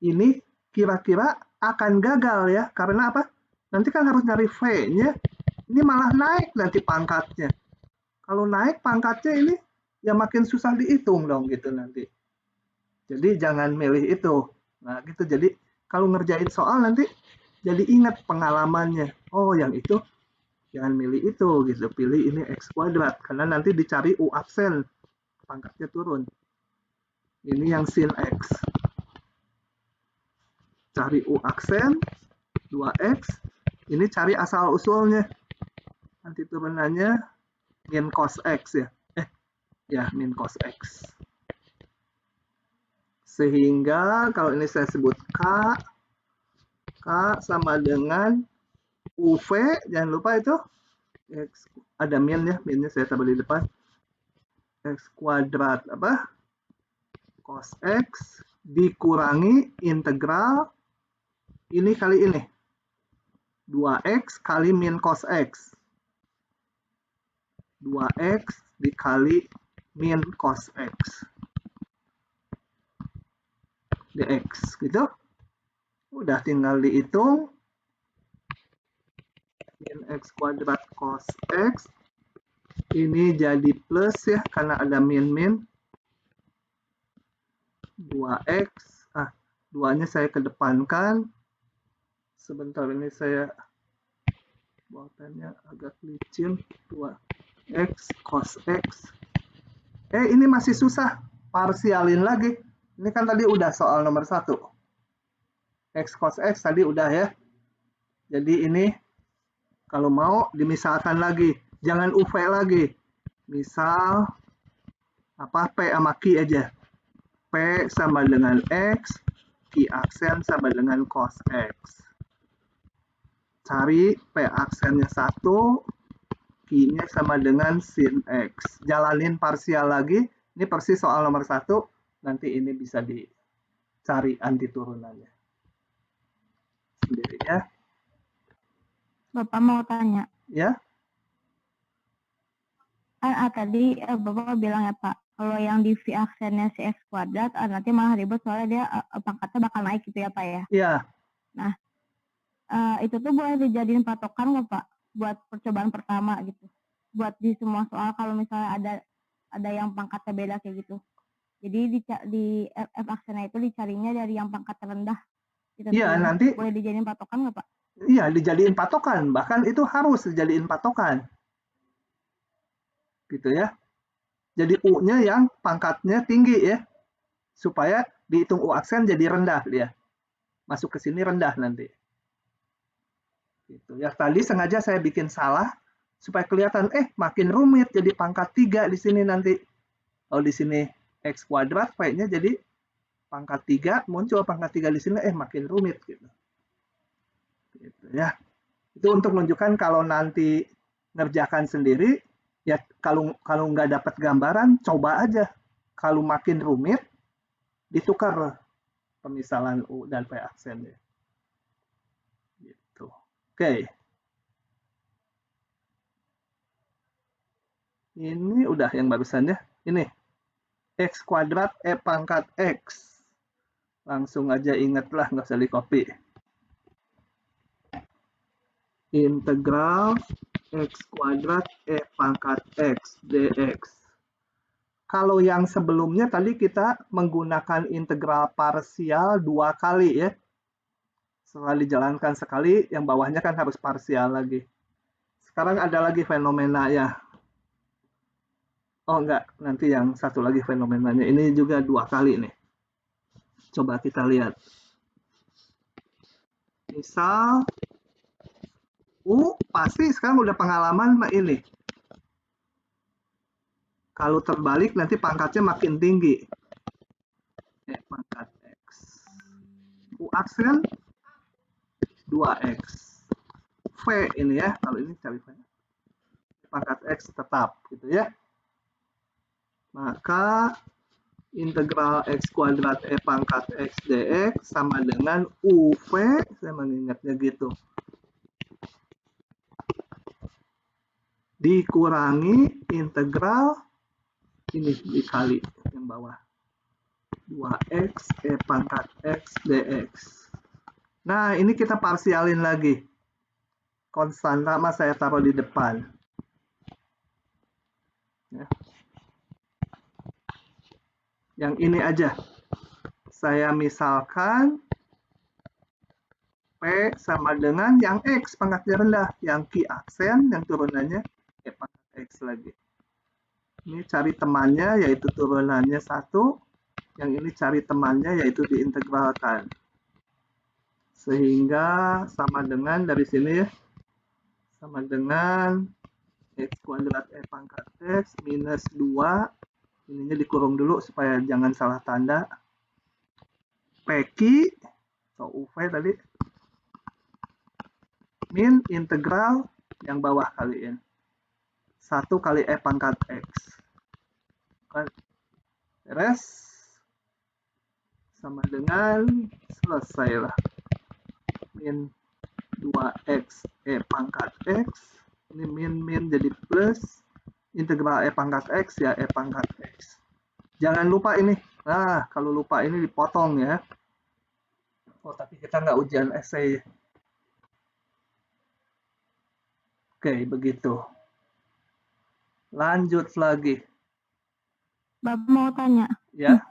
ini kira-kira akan gagal ya. Karena apa? Nanti kan harus nyari V-nya. Ini malah naik nanti pangkatnya. Kalau naik pangkatnya ini ya makin susah dihitung dong gitu nanti. Jadi jangan milih itu. Nah gitu, jadi kalau ngerjain soal nanti jadi ingat pengalamannya. Oh yang itu jangan milih itu gitu. Pilih ini X kuadrat. Karena nanti dicari U aksen. Pangkatnya turun. Ini yang sin X. Cari U aksen 2X. Ini cari asal usulnya. Nanti turunannya min cos X ya. Ya, min cos X. Sehingga kalau ini saya sebut K sama dengan UV, jangan lupa itu X, ada min ya, minnya saya tambah di depan. X kuadrat apa? Cos X dikurangi integral ini kali ini. 2X kali min cos X. 2X dikali min cos X. dx gitu. Udah tinggal dihitung. Min X kuadrat cos X. Ini jadi plus ya, karena ada min-min. 2X. 2-nya saya kedepankan. Sebentar ini saya buatannya agak licin. 2X cos X. Ini masih susah. Parsialin lagi. Ini kan tadi udah soal nomor 1. X cos X tadi udah ya. Jadi ini kalau mau dimisalkan lagi. Jangan UV lagi. Misal apa P sama Q aja. P sama dengan X. Q aksen sama dengan cos X. Cari P aksennya 1. Q-nya sama dengan sin X. Jalanin parsial lagi. Ini persis soal nomor 1. Nanti ini bisa dicari anti turunannya. Sendiri ya. Bapak mau tanya. Ya. Kan tadi Bapak bilang ya Pak, kalau yang di V aksennya si X kuadrat nanti malah ribet soalnya dia pangkatnya bakal naik gitu ya Pak ya. Iya. Nah, itu tuh boleh dijadiin patokan nggak Pak buat percobaan pertama gitu. Buat di semua soal kalau misalnya ada yang pangkatnya beda kayak gitu. Jadi di F aksennya itu dicarinya dari yang pangkat terendah. Iya, nanti boleh dijadiin patokan nggak Pak? Iya, dijadiin patokan. Bahkan itu harus dijadiin patokan. gitu ya. Jadi U-nya yang pangkatnya tinggi ya, supaya dihitung U aksen jadi rendah dia. Masuk ke sini rendah nanti. Gitu ya. Tadi sengaja saya bikin salah supaya kelihatan makin rumit jadi pangkat 3 di sini nanti. Kalau di sini X kuadrat, V-nya jadi pangkat 3, muncul pangkat 3 di sini, makin rumit gitu. Gitu ya. Itu untuk menunjukkan kalau nanti ngerjakan sendiri, ya kalau nggak dapat gambaran, coba aja. Kalau makin rumit, ditukar pemisalan U dan V aksen. Gitu. Oke. Ini udah yang barusan ya. Ini X kuadrat E pangkat X. Langsung aja ingatlah, nggak usah di copy. Integral X kuadrat E pangkat X dx. Kalau yang sebelumnya tadi kita menggunakan integral parsial 2 kali ya. Setelah dijalankan sekali, yang bawahnya kan harus parsial lagi. Sekarang ada lagi fenomena ya. Oh enggak, nanti yang satu lagi fenomenanya. Ini juga 2 kali nih. Coba kita lihat. Misal U pasti sekarang udah pengalaman ini. Kalau terbalik nanti pangkatnya makin tinggi. Pangkat X. U aksen 2X. V ini ya, kalau ini cari V. Pangkat X tetap gitu ya. Maka integral X kuadrat E pangkat X dx sama dengan UV, saya mengingatnya gitu. Dikurangi integral ini dikali yang bawah 2x E pangkat X dx. Nah ini kita parsialin lagi, konstanta mas saya taruh di depan ya. Yang ini aja saya misalkan P sama dengan yang X pangkatnya rendah, yang Q aksen yang turunannya E pangkat X lagi. Ini cari temannya yaitu turunannya 1, yang ini cari temannya yaitu diintegralkan. Sehingga sama dengan dari sini ya, sama dengan X kuadrat E pangkat X minus 2, ininya dikurung dulu supaya jangan salah tanda, PQ, so UV tadi, min integral yang bawah kaliin 1 kali E pangkat X. Beres. Sama dengan selesai lah. Min 2X E pangkat X. Ini min jadi plus. Integral E pangkat X ya E pangkat X. Jangan lupa ini. Nah, kalau lupa ini dipotong ya. Oh, tapi kita nggak ujian essay. Oke, begitu. Lanjut lagi. Bapak mau tanya. Ya.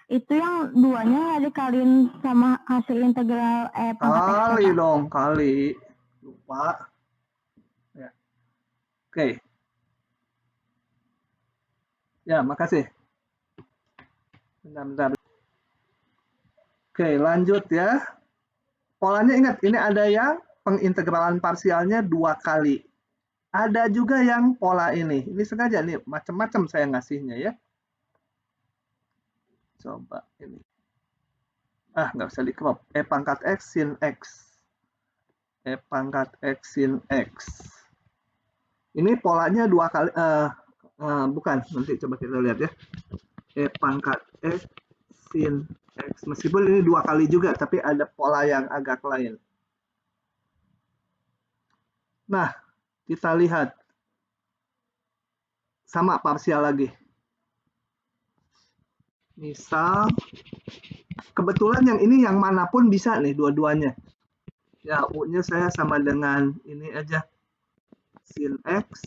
Itu yang 2-nya nggak dikaliin sama hasil integral E pangkat X. Kali dong, kali. Lupa. Ya. Oke. Ya, makasih. Bentar. Oke, lanjut ya. Polanya ingat, ini ada yang pengintegralan parsialnya 2 kali. Ada juga yang pola ini. Ini sengaja nih, macam-macam saya ngasihnya ya. Coba ini. Nggak usah di crop. E pangkat X sin X. E pangkat X sin X. Ini polanya 2 kali. Bukan, nanti coba kita lihat ya. E pangkat X sin X. Meskipun ini 2 kali juga, tapi ada pola yang agak lain. Nah, kita lihat. Sama parsial lagi. Misal, kebetulan yang ini yang manapun bisa nih dua-duanya. Ya, U-nya saya sama dengan ini aja. Sin X.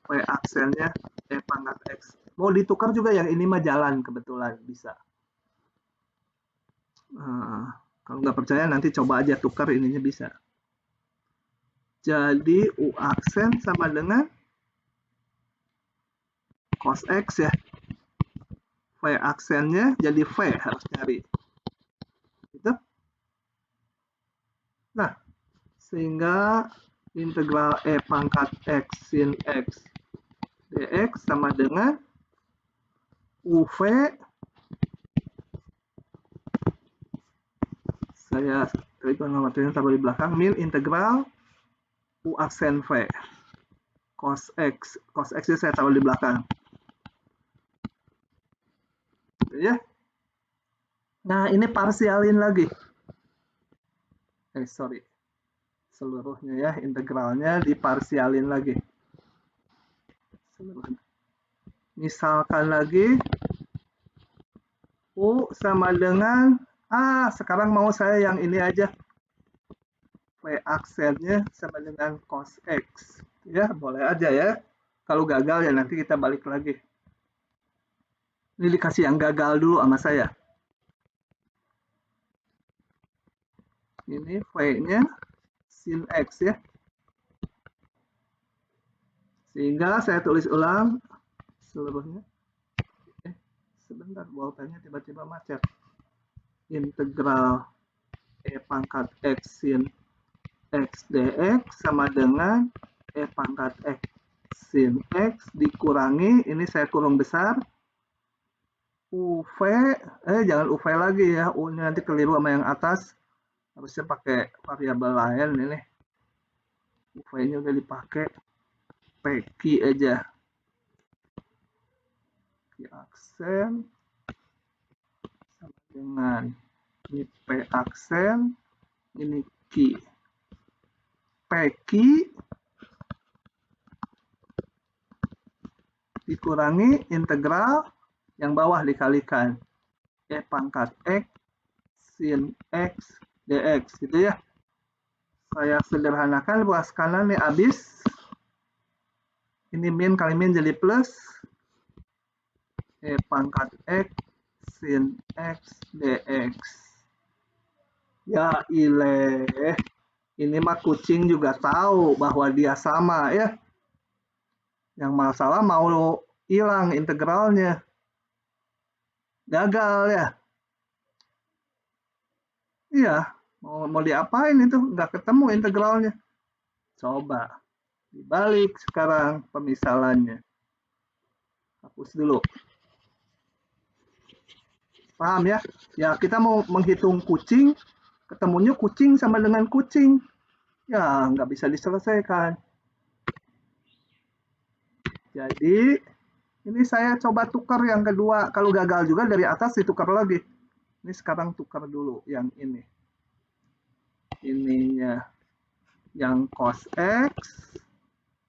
V aksennya E pangkat X. Mau ditukar juga yang ini mah jalan kebetulan bisa. Kalau nggak percaya nanti coba aja tukar ininya bisa. Jadi U aksen sama dengan cos X ya. V aksennya jadi V harus nyari. Gitu. Nah, sehingga integral E pangkat X sin X dx sama dengan UV, saya trigonometrinya taruh di belakang, min integral U aksen V cos X. Cos X saya taruh di belakang. Ya. Nah, ini parsialin lagi. Sorry. Seluruhnya ya, integralnya diparsialin lagi. Seluruhnya. Misalkan lagi U sama dengan sekarang mau saya yang ini aja. V aksennya sama dengan cos X. Ya, boleh aja ya. Kalau gagal ya nanti kita balik lagi. Ini dikasih yang gagal dulu sama saya. Ini V-nya sin X ya. Sehingga saya tulis ulang seluruhnya. Sebentar, bolpennya tiba-tiba macet. Integral E pangkat X sin X dx sama dengan E pangkat X sin X dikurangi, ini saya kurung besar, UV, jangan UV lagi ya, U-nya nanti keliru sama yang atas, harusnya pakai variabel lain ini. UV-nya udah dipakai, PQ aja. Q aksen sama dengan ini P aksen, ini Q. PQ dikurangi integral yang bawah dikalikan E pangkat X sin X dx gitu ya. Saya sederhanakan, ruas kanan nih habis. Ini min kali min jadi plus E pangkat X sin X dx. Ya ileh, ini mah kucing juga tahu bahwa dia sama ya. Yang masalah mau hilang integralnya. Gagal ya. Iya, mau diapain itu? Nggak ketemu integralnya. Coba dibalik sekarang pemisalannya. Hapus dulu. Paham ya? Ya, kita mau menghitung kucing, ketemunya kucing sama dengan kucing. Ya, nggak bisa diselesaikan. Jadi, ini saya coba tukar yang kedua. Kalau gagal juga dari atas ditukar lagi. Ini sekarang tukar dulu yang ini. Ininya yang cos X.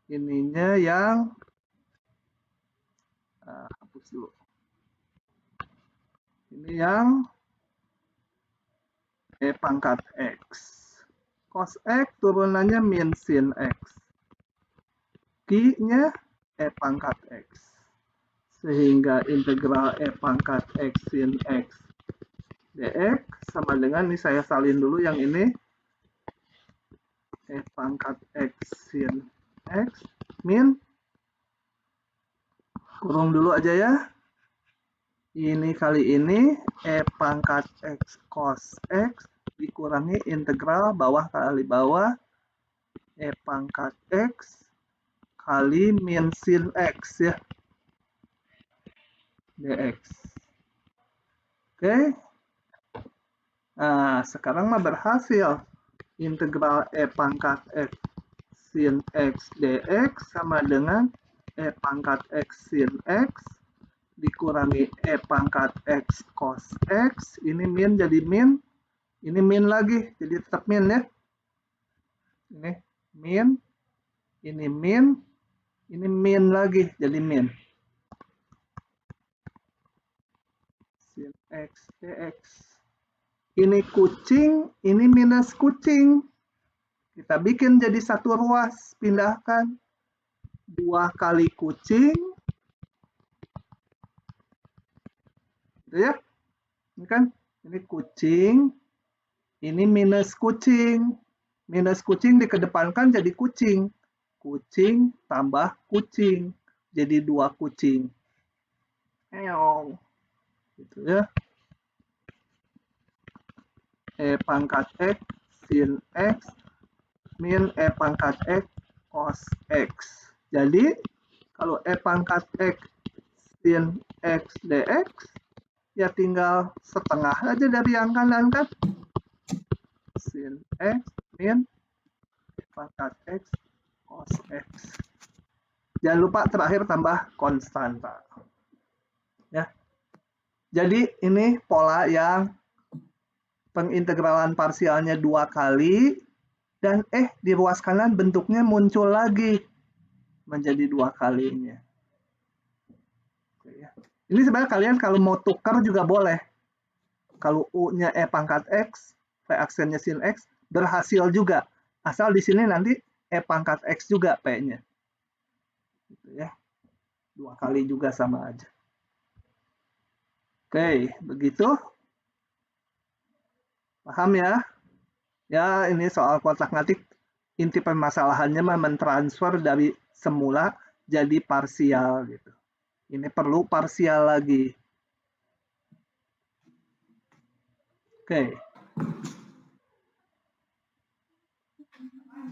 Ininya yang hapus dulu. Ini yang E pangkat X. Cos X turunannya min sin X. Q-nya E pangkat X. Sehingga integral E pangkat X sin X dx sama dengan, ini saya salin dulu yang ini. E pangkat X sin X min, kurung dulu aja ya. Ini kali ini E pangkat X cos X dikurangi integral bawah kali bawah E pangkat X kali min sin X ya. dx. Oke. Nah, sekarang mah berhasil. Integral E pangkat X sin X dx sama dengan E pangkat X sin X dikurangi E pangkat X cos X. Ini min jadi min. Ini min lagi, jadi tetap min ya. Ini min. Ini min. Ini min lagi, jadi min. Sin X dx. Ini kucing, ini minus kucing. Kita bikin jadi satu ruas, pindahkan. 2 kali kucing. Gitu ya. Ini kan, ini kucing, ini minus kucing. Minus kucing dikedepankan jadi kucing. Kucing tambah kucing. Jadi 2 kucing. Eong. Gitu ya. E pangkat X sin X min E pangkat X cos X. Jadi, kalau E pangkat X sin X dx, ya tinggal setengah aja dari yang kanan kan. Sin X min E pangkat X cos X. Jangan lupa terakhir tambah konstanta. Ya. Jadi ini pola yang pengintegralan parsialnya 2 kali dan di ruas kanan bentuknya muncul lagi menjadi 2 kalinya. Ini sebenarnya kalian kalau mau tukar juga boleh. Kalau U-nya E pangkat X, V aksennya sin X, berhasil juga. Asal di sini nanti E pangkat X juga P-nya. Gitu ya. 2 kali juga sama aja. Oke, begitu. Paham ya? Ya, ini soal kotak-ngatik. Inti permasalahannya mah mentransfer dari semula jadi parsial gitu. Ini perlu parsial lagi. Oke.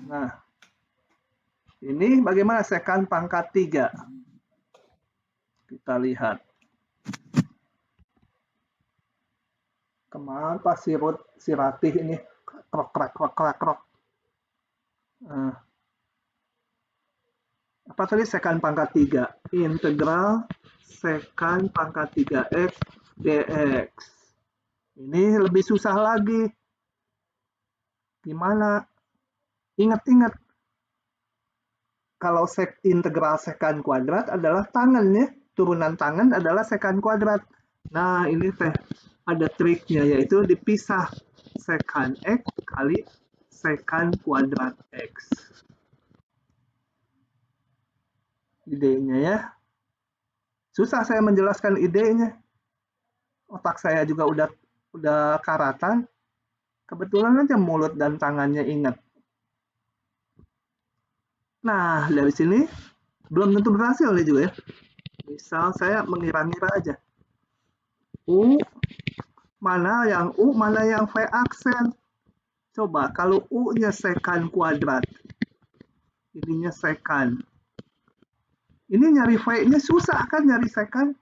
Nah, ini bagaimana sekan pangkat 3? Kita lihat. Kemana Pak si Ratih ini? Krok. Apa tadi sekan pangkat 3? Integral sekan pangkat 3x dx. Ini lebih susah lagi. Gimana? Ingat-ingat. Kalau integral sekan kuadrat adalah tangannya. Turunan tangan adalah sekan kuadrat. Nah, ini teh ada triknya, yaitu dipisah sekan x kali sekan kuadrat x. Idenya ya. Susah saya menjelaskan idenya. Otak saya juga udah karatan. Kebetulan aja mulut dan tangannya ingat. Nah, dari sini belum tentu berhasil nih juga ya. Misal saya mengira-ngira aja. U, mana yang U, mana yang V aksen. Coba, kalau U-nya sekan kuadrat. Ininya sekan. Ini nyari V-nya susah kan, nyari sekan.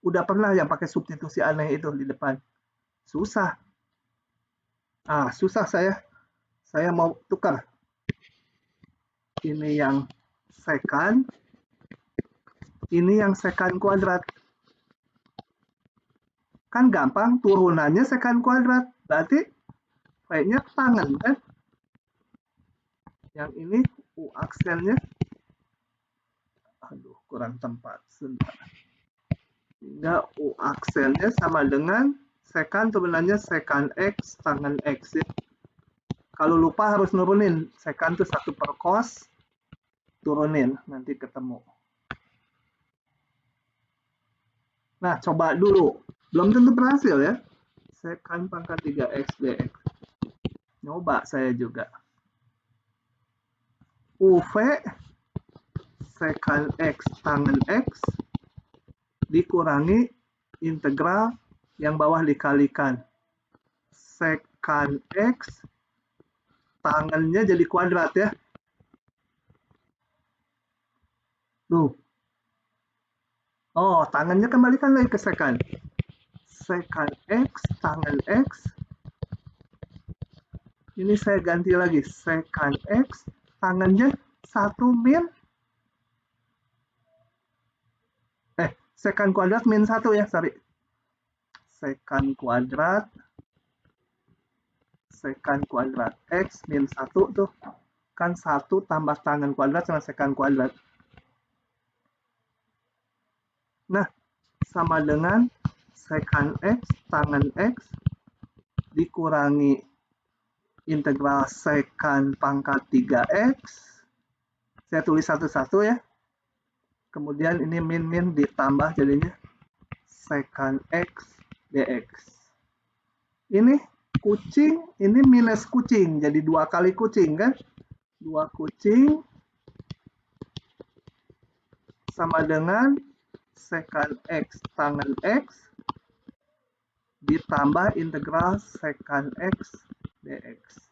Udah pernah yang pakai substitusi aneh itu di depan. Susah. Susah saya. Saya mau tukar. Ini yang sekan. Ini yang sekan kuadrat. Kan gampang, turunannya sekan kuadrat. Berarti V-nya tangan kan? Yang ini U aksennya. Aduh, kurang tempat. Sebentar. Sehingga U aksennya sama dengan sekan turunannya sekan X, tangan X. Ya. Kalau lupa harus nurunin. Sekan itu 1 per cos. Turunin, nanti ketemu. Nah, coba dulu. Belum tentu berhasil ya. Sekan pangkat 3x dx. Nyoba saya juga. UV sekan X tangan X dikurangi integral yang bawah dikalikan. Sekan X tangannya jadi kuadrat ya. Tuh. Oh, tangannya kembalikan lagi ke sekan. Sekan X, tangan X. Ini saya ganti lagi. Sekan X, tangannya 1 min. Sekan kuadrat min 1 ya, sorry. Sekan kuadrat X min 1 tuh. Kan 1 tambah tangan kuadrat sama sekan kuadrat. Nah, sama dengan sekan X, tangan X, dikurangi integral sekan pangkat 3X. Saya tulis satu-satu ya. Kemudian ini min ditambah jadinya sekan X dx. Ini kucing, ini minus kucing, jadi 2 kali kucing kan? 2 kucing sama dengan secant X tangen X ditambah integral secant X dx.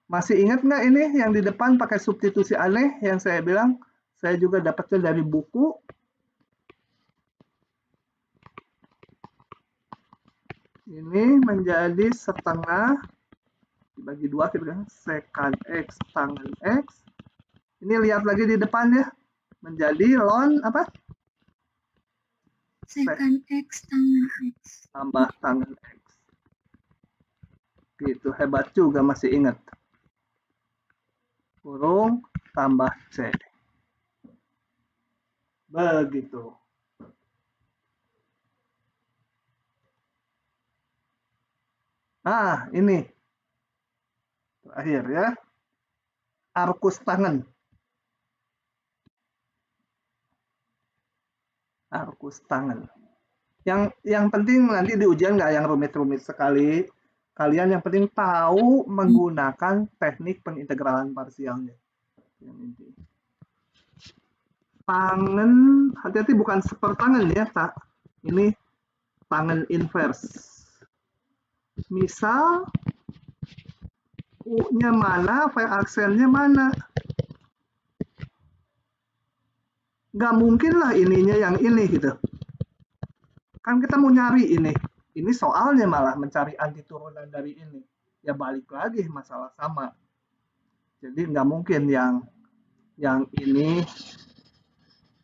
Masih ingat nggak ini yang di depan pakai substitusi aneh yang saya bilang? Saya juga dapatnya dari buku. Ini menjadi setengah dibagi 2 kita bilang secant X tangen X. Ini lihat lagi di depan ya. Menjadi ln apa? Secant X tangen X. Tambah tangen X. Gitu, hebat juga masih ingat. Kurung tambah C. Begitu. Nah, ini. Terakhir ya. Arkus tangen. Arkus tangen. Yang penting nanti di ujian nggak yang rumit-rumit sekali. Kalian yang penting tahu menggunakan teknik pengintegralan parsialnya. Yang inti. Tangen, hati-hati bukan sepertangen ya, tak. Ini tangen inverse. Misal U-nya mana, V aksennya mana. Nggak mungkin lah ininya yang ini gitu. Kan kita mau nyari ini. Ini soalnya malah mencari anti turunan dari ini. Ya balik lagi masalah sama. Jadi nggak mungkin yang ini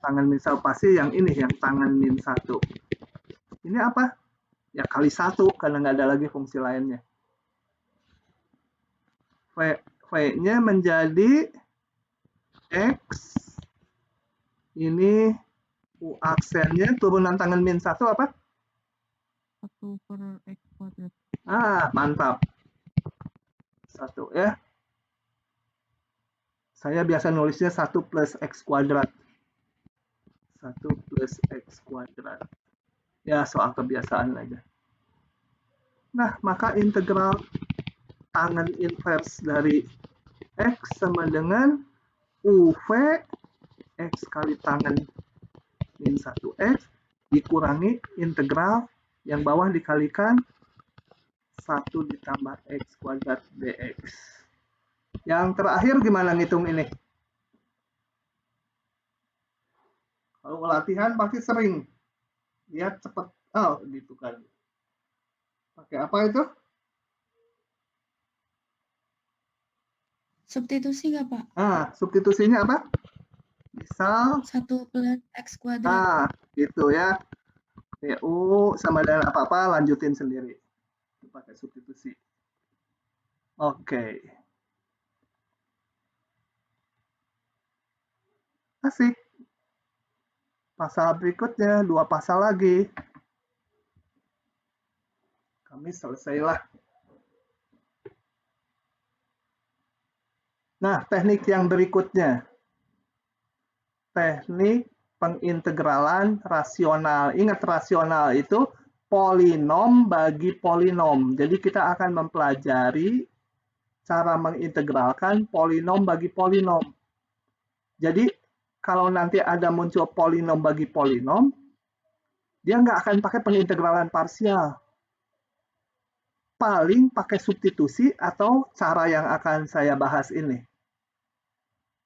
tangan misal pasti yang ini yang tangan min 1. Ini apa? Ya kali 1 karena nggak ada lagi fungsi lainnya. V-nya menjadi X. Ini U aksennya turunan tangan min 1 apa? 1/X kuadrat. Ah, mantap. 1 ya. Saya biasa nulisnya 1 plus X kuadrat. 1 plus X kuadrat. Ya, soal kebiasaan aja. Nah, maka integral tangen inverse dari X sama dengan UV X kali tangen min 1X dikurangi integral yang bawah dikalikan 1 ditambah X kuadrat dx. Yang terakhir gimana ngitung ini? Kalau latihan pasti sering. Lihat cepat. Oh, gitu kan. Pakai apa itu? Substitusi nggak, Pak? Nah, substitusinya apa? Misal 1 plus X kuadrat. nah, gitu ya. PU sama dengan apa-apa lanjutin sendiri. Itu pakai substitusi. Oke. Asik. Pasal berikutnya, 2 pasal lagi. Kami selesailah. Nah, teknik yang berikutnya. Teknik pengintegralan rasional. Ingat rasional itu polinom bagi polinom. Jadi kita akan mempelajari cara mengintegralkan polinom bagi polinom. Jadi kalau nanti ada muncul polinom bagi polinom, dia nggak akan pakai pengintegralan parsial. Paling pakai substitusi atau cara yang akan saya bahas ini.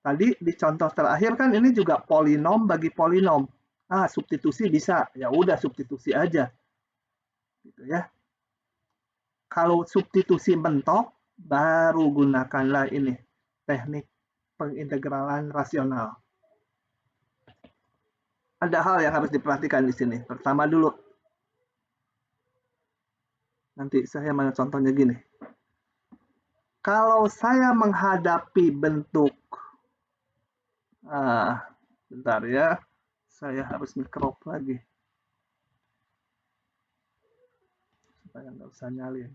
Tadi di contoh terakhir kan ini juga polinom bagi polinom. Ah, substitusi bisa. Ya udah substitusi aja. Gitu ya. Kalau substitusi mentok, baru gunakanlah ini. Teknik pengintegralan rasional. Ada hal yang harus diperhatikan di sini. Pertama dulu. Nanti saya mana contohnya gini. Kalau saya menghadapi bentuk bentar ya. Saya harus nge-crop lagi. Supaya nggak usah nyalin.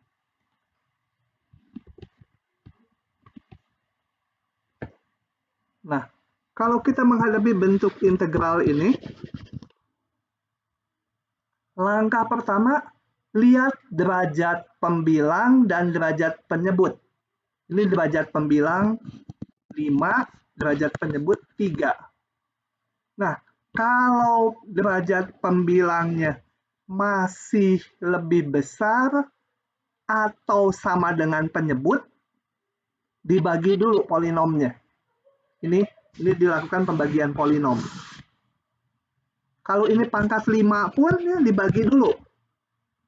Nah, kalau kita menghadapi bentuk integral ini, langkah pertama, lihat derajat pembilang dan derajat penyebut. Ini derajat pembilang 5, derajat penyebut 3. Nah, kalau derajat pembilangnya masih lebih besar atau sama dengan penyebut, dibagi dulu polinomnya. Ini dilakukan pembagian polinom. Kalau ini pangkat 5 pun ya dibagi dulu.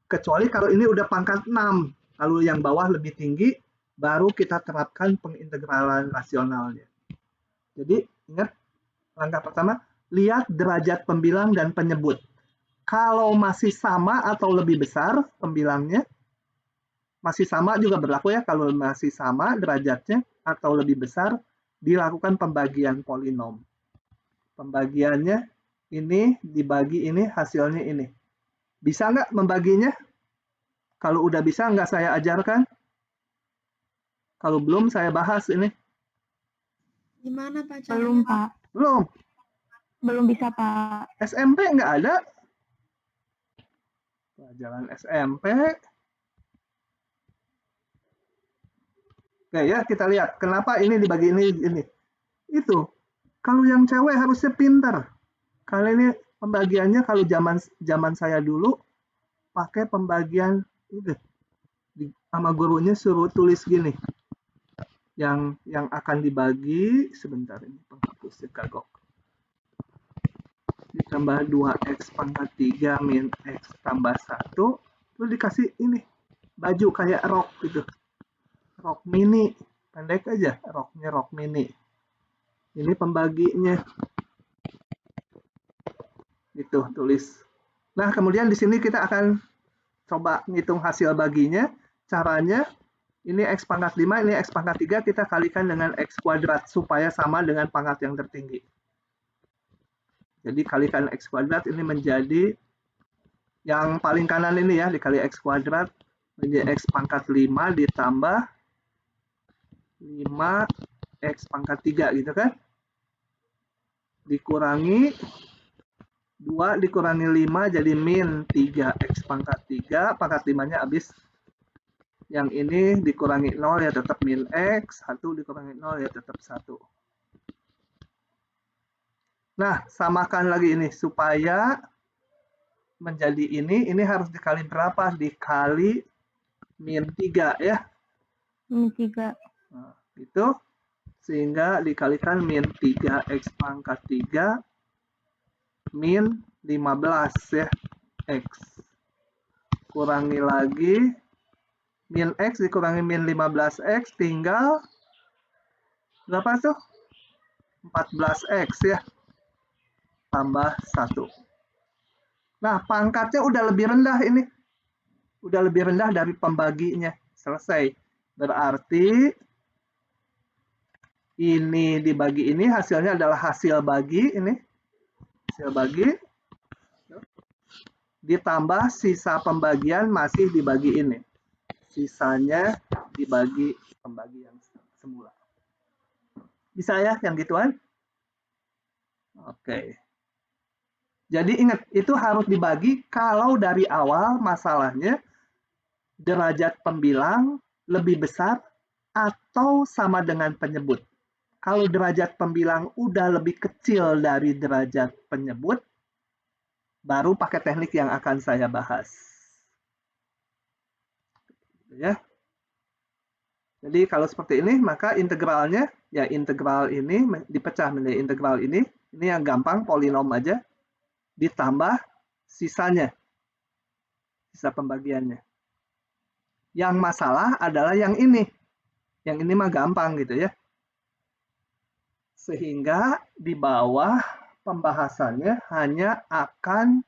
Kecuali kalau ini udah pangkat 6. Lalu yang bawah lebih tinggi, baru kita terapkan pengintegralan rasionalnya. Jadi ingat, langkah pertama, lihat derajat pembilang dan penyebut. Kalau masih sama atau lebih besar pembilangnya, masih sama juga berlaku ya, kalau masih sama derajatnya atau lebih besar, dilakukan pembagian polinom. Pembagiannya ini dibagi ini, hasilnya ini. Bisa nggak membaginya? Kalau udah bisa, nggak saya ajarkan? Kalau belum, saya bahas ini. Gimana Pak Belum, caranya? Pak. Belum? Belum bisa, Pak. SMP nggak ada? Pelajaran SMP. Oke ya, kita lihat. Kenapa ini dibagi ini? Itu. Kalau yang cewek harusnya pintar. Kali ini pembagiannya kalau zaman saya dulu pakai pembagian itu. Sama gurunya suruh tulis gini. Yang akan dibagi sebentar ini penghapusnya kagok. Ditambah 2x pangkat 3 min x tambah 1, terus dikasih ini baju kayak rok gitu, rok mini, pendek aja roknya, rok mini. Ini pembaginya gitu, tulis. Nah, kemudian di sini kita akan coba ngitung hasil baginya. Caranya ini x pangkat 5, ini x pangkat 3, kita kalikan dengan x kuadrat supaya sama dengan pangkat yang tertinggi. Jadi kalikan x kuadrat ini menjadi yang paling kanan ini ya, dikali x kuadrat menjadi x pangkat 5 ditambah 5x pangkat 3 gitu kan. Dikurangi 2 dikurangi 5 jadi min 3x pangkat 3, pangkat 5-nya habis. Yang ini dikurangi 0 ya tetap min x, 1 dikurangi 0 ya tetap 1. Nah, samakan lagi ini supaya menjadi ini harus dikali berapa? Dikali min 3 ya. Min 3. Nah, gitu. Sehingga dikalikan min 3x pangkat 3 min 15 ya, x. Kurangi lagi, min x dikurangi min 15x tinggal berapa tuh? 14x ya. Tambah 1. Nah, pangkatnya udah lebih rendah ini. Udah lebih rendah dari pembaginya. Selesai. Berarti ini dibagi ini, hasilnya adalah hasil bagi ini. Hasil bagi. Ditambah sisa pembagian masih dibagi ini. Sisanya dibagi pembagi yang semula. Bisa ya yang gituan? Oke. Jadi ingat, itu harus dibagi kalau dari awal masalahnya derajat pembilang lebih besar atau sama dengan penyebut. Kalau derajat pembilang udah lebih kecil dari derajat penyebut, baru pakai teknik yang akan saya bahas. Ya. Jadi kalau seperti ini, maka integralnya, ya integral ini dipecah menjadi integral ini yang gampang, polinom aja, ditambah sisanya, sisa pembagiannya. Yang masalah adalah yang ini mah gampang gitu ya. Sehingga di bawah pembahasannya hanya akan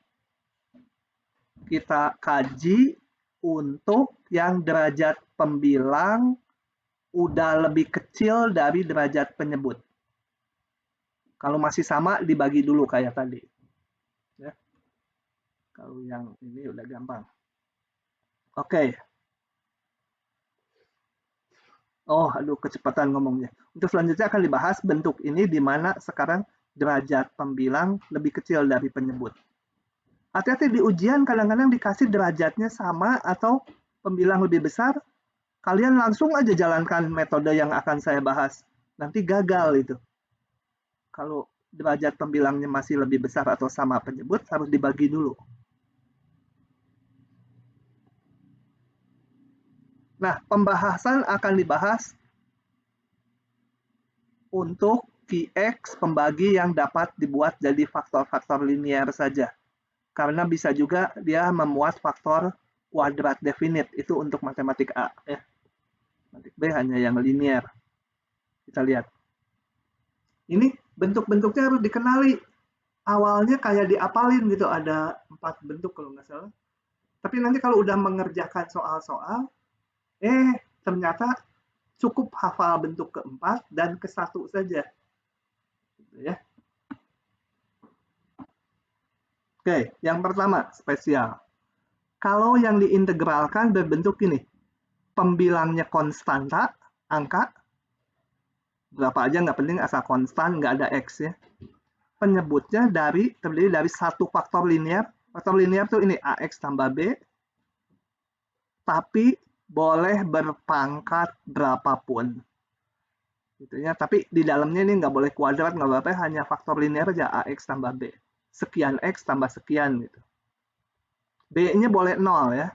kita kaji untuk yang derajat pembilang udah lebih kecil dari derajat penyebut. Kalau masih sama dibagi dulu kayak tadi. Ya. Kalau yang ini udah gampang. Oke. Oh, aduh kecepatan ngomongnya. Untuk selanjutnya akan dibahas bentuk ini di mana sekarang derajat pembilang lebih kecil dari penyebut. Hati-hati di ujian kadang-kadang dikasih derajatnya sama atau pembilang lebih besar, kalian langsung aja jalankan metode yang akan saya bahas. Nanti gagal itu. Kalau derajat pembilangnya masih lebih besar atau sama penyebut, harus dibagi dulu. Nah, pembahasan akan dibahas untuk Qx pembagi yang dapat dibuat jadi faktor-faktor linier saja. Karena bisa juga dia memuat faktor kuadrat definite, itu untuk matematik A. Ya. Matematik B hanya yang linier. Kita lihat. Ini bentuk-bentuknya harus dikenali. Awalnya kayak diapalin gitu, ada 4 bentuk kalau nggak salah. Tapi nanti kalau udah mengerjakan soal-soal, ternyata cukup hafal bentuk keempat dan ke-1 saja. Gitu ya. Oke, yang pertama spesial. Kalau yang diintegralkan berbentuk ini, pembilangnya konstanta, angka, berapa aja nggak penting asal konstan, nggak ada X ya. Penyebutnya terdiri dari satu faktor linier. Faktor linier tuh ini AX tambah B, tapi boleh berpangkat berapapun. Gitu ya. Tapi di dalamnya ini nggak boleh kuadrat, nggak apa-apa, hanya faktor linier aja AX tambah B. Sekian X tambah sekian gitu. B-nya boleh 0 ya.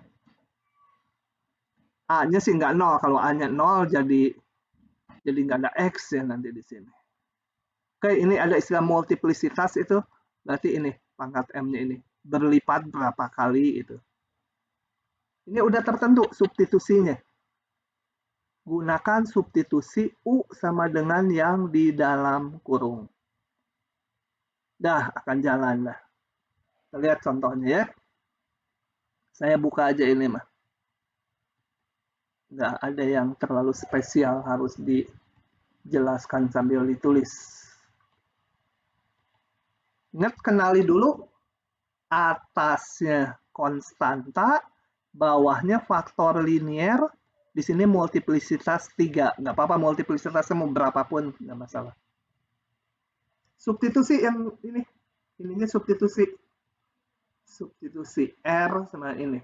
A-nya sih nggak 0. Kalau A-nya 0 jadi nggak ada X ya nanti di sini. Oke, ini ada istilah multiplisitas itu. Berarti ini pangkat M-nya ini. Berlipat berapa kali itu. Ini udah tertentu substitusinya. Gunakan substitusi U sama dengan yang di dalam kurung. Dah, akan jalan dah. Kita lihat contohnya ya. Saya buka aja ini mah. Nggak ada yang terlalu spesial harus dijelaskan sambil ditulis. Ingat, kenali dulu atasnya konstanta, bawahnya faktor linier, di sini multiplisitas 3. Nggak apa-apa multiplisitasnya mau berapapun, nggak masalah. Substitusi yang ininya substitusi. Substitusi R sama ini.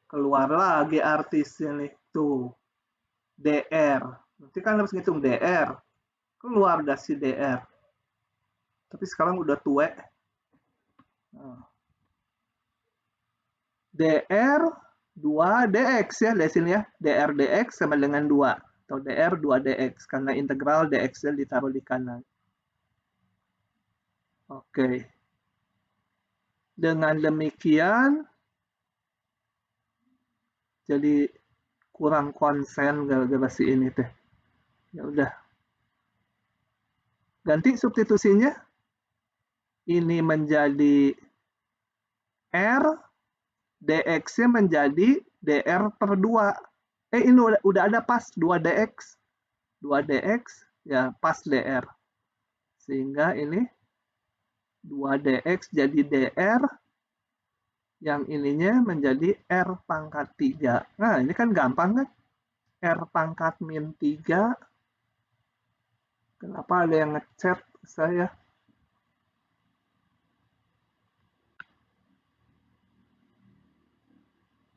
Keluar lagi artisnya nih, tuh. DR. Nanti kan harus ngitung DR. Keluar dah si DR. Tapi sekarang udah tua. Nah. DR 2 dx ya dari sini ya. DR dx sama dengan 2 atau DR 2 dx karena integral dx-nya ditaruh di kanan. Oke. Dengan demikian jadi kurang konsen gara-gara si ini teh. Ya udah. Ganti substitusinya. Ini menjadi R, dx-nya menjadi dr per 2. Ini udah ada pas 2 dx. 2 dx, ya pas dr. Sehingga ini 2 dx jadi dr, yang ininya menjadi r pangkat 3. Nah, ini kan gampang kan? R pangkat min 3. Kenapa ada yang ngechat saya?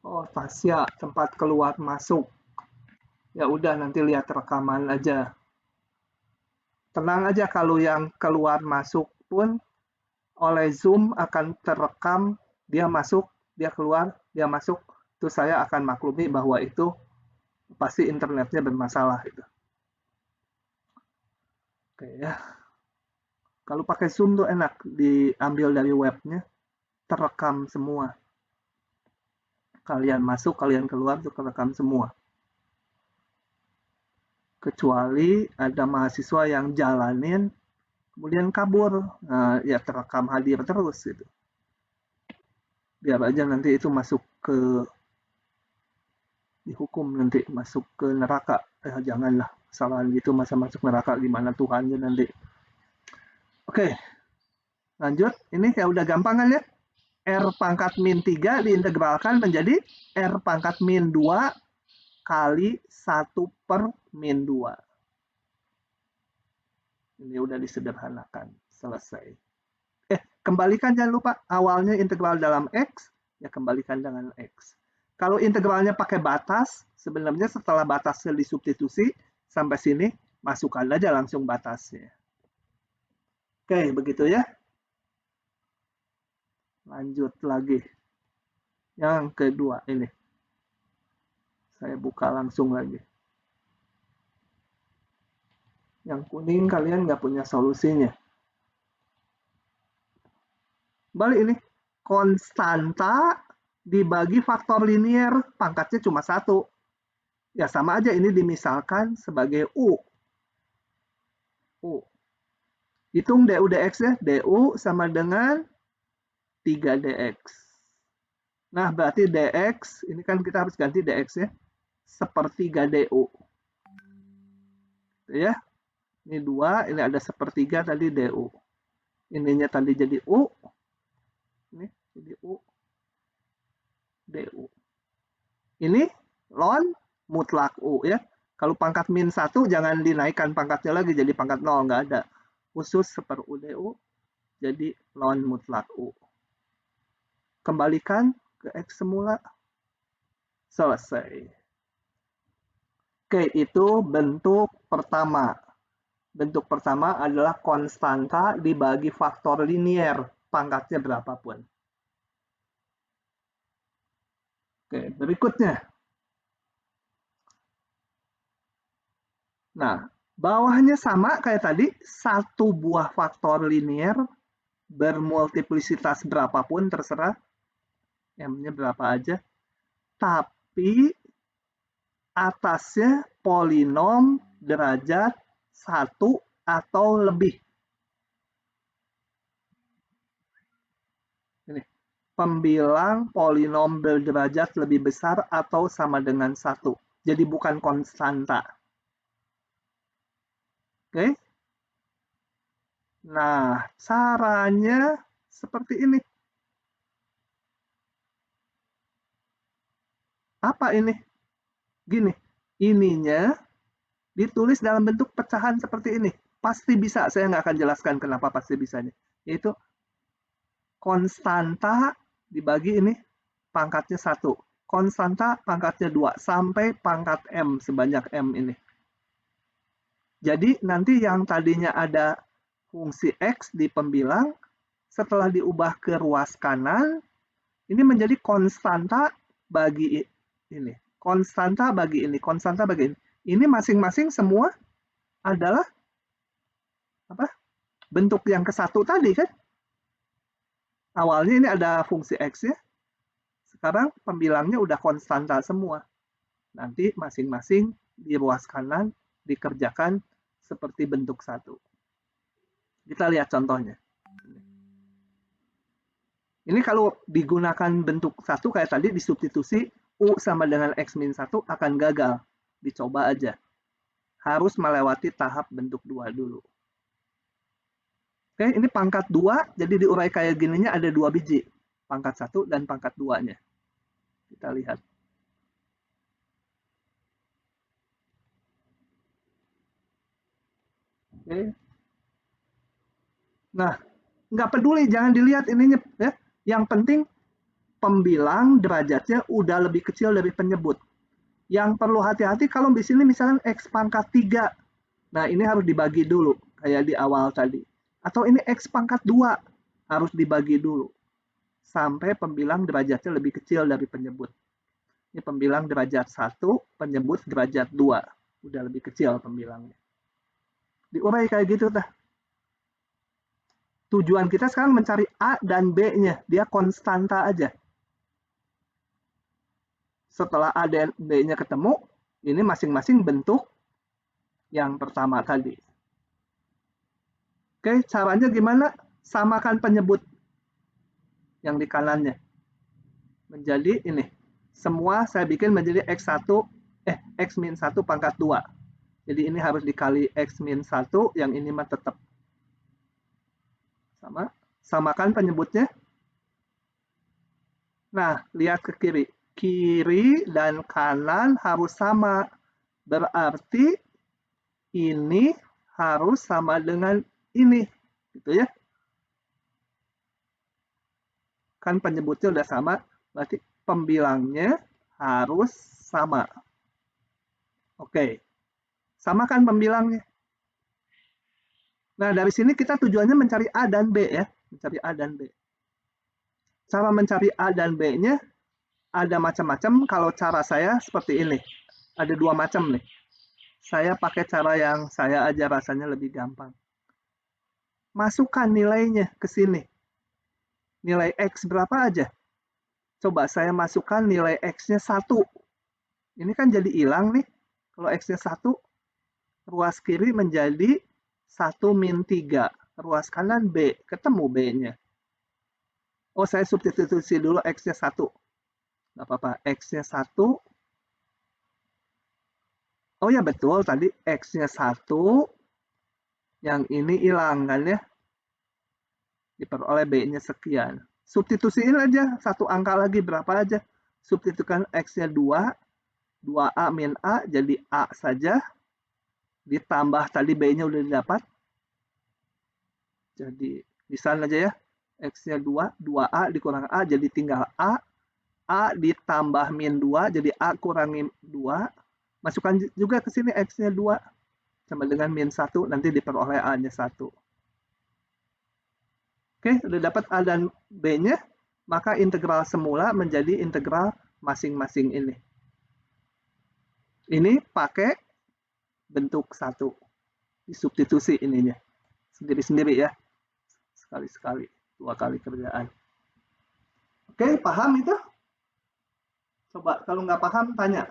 Oh, Tasya, tempat keluar masuk. Ya udah, nanti lihat rekaman aja. Tenang aja, kalau yang keluar masuk pun oleh Zoom akan terekam, dia masuk, dia keluar, dia masuk. Itu saya akan maklumi bahwa itu pasti internetnya bermasalah itu. Oke ya. Kalau pakai Zoom tuh enak, diambil dari webnya, terekam semua. Kalian masuk, kalian keluar, tuh terekam semua. Kecuali ada mahasiswa yang jalanin, kemudian kabur, nah, ya terekam hadir terus gitu. Biar aja nanti itu masuk ke dihukum nanti, masuk ke neraka. Janganlah, kesalahan gitu masa masuk neraka, gimana Tuhannya nanti. Oke, lanjut. Ini ya udah gampang kan ya. R pangkat min 3 diintegralkan menjadi R pangkat min 2 kali 1 per min 2. Ini udah disederhanakan. Selesai. kembalikan, jangan lupa awalnya integral dalam X, ya kembalikan dengan X. Kalau integralnya pakai batas, sebenarnya setelah batasnya disubstitusi sampai sini, masukkan aja langsung batasnya. Oke, begitu ya. Lanjut lagi. Yang kedua ini. Saya buka langsung lagi. Yang kuning kalian nggak punya solusinya. Balik ini. Konstanta dibagi faktor linier, pangkatnya cuma 1. Ya sama aja, ini dimisalkan sebagai U. Hitung du dx ya. Du sama dengan 3dx. Nah, berarti dx, ini kan kita harus ganti dx ya. 1/3 du. Ya. Ini 2, ini ada 1/3 tadi du. Ininya tadi jadi U. Ini jadi U. du. Ini ln mutlak U ya. Kalau pangkat min 1 jangan dinaikkan pangkatnya lagi jadi pangkat 0, nggak ada. Khusus 1/U du jadi ln mutlak U. Kembalikan ke X semula. Selesai. Oke, itu bentuk pertama. Bentuk pertama adalah konstanta dibagi faktor linier, pangkatnya berapapun. Oke, berikutnya. Nah, bawahnya sama kayak tadi, satu buah faktor linier bermultiplisitas berapapun, terserah. M-nya berapa aja. Tapi atasnya polinom derajat 1 atau lebih. Ini, pembilang polinom berderajat lebih besar atau sama dengan 1. Jadi bukan konstanta. Oke? Nah, caranya seperti ini. Apa ini? Gini, ininya ditulis dalam bentuk pecahan seperti ini. Pasti bisa, saya nggak akan jelaskan kenapa pasti bisanya. Yaitu konstanta dibagi ini pangkatnya 1. Konstanta pangkatnya 2. Sampai pangkat M, sebanyak M ini. Jadi nanti yang tadinya ada fungsi X di pembilang, setelah diubah ke ruas kanan, ini menjadi konstanta bagi ini. Konstanta bagi ini, konstanta bagi ini. Ini masing-masing semua adalah apa? Bentuk yang ke-1 tadi kan? Awalnya ini ada fungsi X ya. Sekarang pembilangnya udah konstanta semua. Nanti masing-masing di ruas kanan dikerjakan seperti bentuk 1. Kita lihat contohnya. Ini kalau digunakan bentuk 1 kayak tadi disubstitusi U sama dengan X min 1 akan gagal. Dicoba aja. Harus melewati tahap bentuk 2 dulu. Oke, ini pangkat 2, jadi diurai kayak gininya ada 2 biji. Pangkat 1 dan pangkat 2-nya. Kita lihat. Oke. Nah, nggak peduli, jangan dilihat ininya ya. Yang penting pembilang derajatnya udah lebih kecil dari penyebut. Yang perlu hati-hati kalau di sini misalnya X pangkat 3. Nah, ini harus dibagi dulu kayak di awal tadi. Atau ini X pangkat 2 harus dibagi dulu. Sampai pembilang derajatnya lebih kecil dari penyebut. Ini pembilang derajat 1, penyebut derajat 2. Udah lebih kecil pembilangnya. Diurai kayak gitu dah. Tujuan kita sekarang mencari A dan B-nya. Dia konstanta aja. Setelah A dan B-nya ketemu, ini masing-masing bentuk yang pertama tadi. Oke, caranya gimana? Samakan penyebut yang di kanannya. Menjadi ini. Semua saya bikin menjadi X1, X min 1 pangkat 2. Jadi ini harus dikali X min 1, yang ini mah tetap. Sama. Samakan penyebutnya. Nah, lihat ke kiri. Kiri dan kanan harus sama. Berarti ini harus sama dengan ini. Gitu ya. Kan penyebutnya udah sama, berarti pembilangnya harus sama. Oke, sama kan pembilangnya. Nah, dari sini kita tujuannya mencari A dan B ya, mencari A dan B. Cara mencari A dan B-nya ada macam-macam. Kalau cara saya seperti ini, ada dua macam nih. Saya pakai cara yang saya aja rasanya lebih gampang. Masukkan nilainya ke sini. Nilai X berapa aja? Coba saya masukkan nilai X-nya 1. Ini kan jadi hilang nih. Kalau X-nya 1, ruas kiri menjadi 1 min 3. Ruas kanan B, ketemu B-nya. Oh, saya substitusi dulu X-nya 1. Nggak apa-apa, X-nya 1. Oh ya betul, tadi X-nya 1. Yang ini hilang kan ya. Diperoleh B-nya sekian. Substitusiin aja, satu angka lagi berapa aja. Substitusikan X-nya 2. 2A min A jadi A saja. Ditambah tadi B-nya udah didapat. Jadi bisa aja ya. X-nya 2, 2A dikurang A jadi tinggal A. A ditambah min 2 jadi A kurangi 2. Masukkan juga ke sini X-nya 2 sama dengan min 1 nanti diperoleh A-nya 1. Oke, udah dapat A dan B-nya, maka integral semula menjadi integral masing-masing ini. Ini pakai bentuk 1. Disubstitusi ininya. Sendiri-sendiri ya. Sekali-sekali. 2 kali kerjaan. Oke, paham itu? Coba kalau nggak paham, tanya.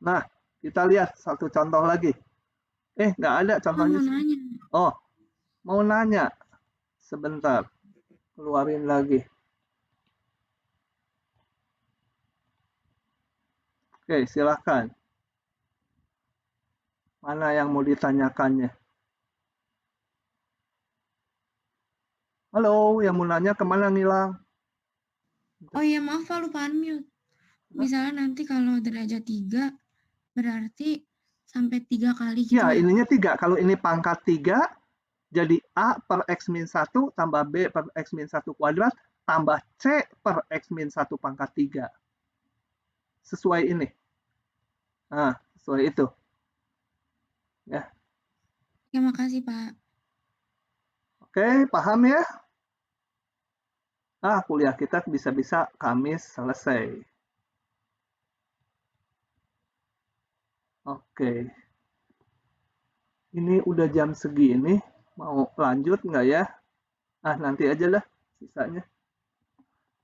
Nah, kita lihat satu contoh lagi. Nggak ada contohnya. Mau nanya. Oh, mau nanya. Sebentar. Keluarin lagi. Oke, silakan. Mana yang mau ditanyakannya? Halo, yang mau nanya kemana ngilang? Oh iya, maaf Pak, lupa unmute. Misalnya nanti kalau derajat 3, berarti sampai 3 kali gitu Ya, ya? ininya 3. Kalau ini pangkat 3, jadi A per X min 1 tambah B per X min 1 kuadrat tambah C per X min 1 pangkat 3. Sesuai ini. Nah, sesuai itu. Ya. Terima kasih Pak. Oke, paham ya? Kuliah kita bisa-bisa Kamis selesai. Oke. Ini udah jam segini. Mau lanjut nggak ya? Nanti aja lah sisanya.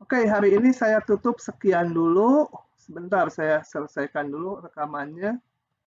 Oke, hari ini saya tutup sekian dulu. Sebentar, saya selesaikan dulu rekamannya.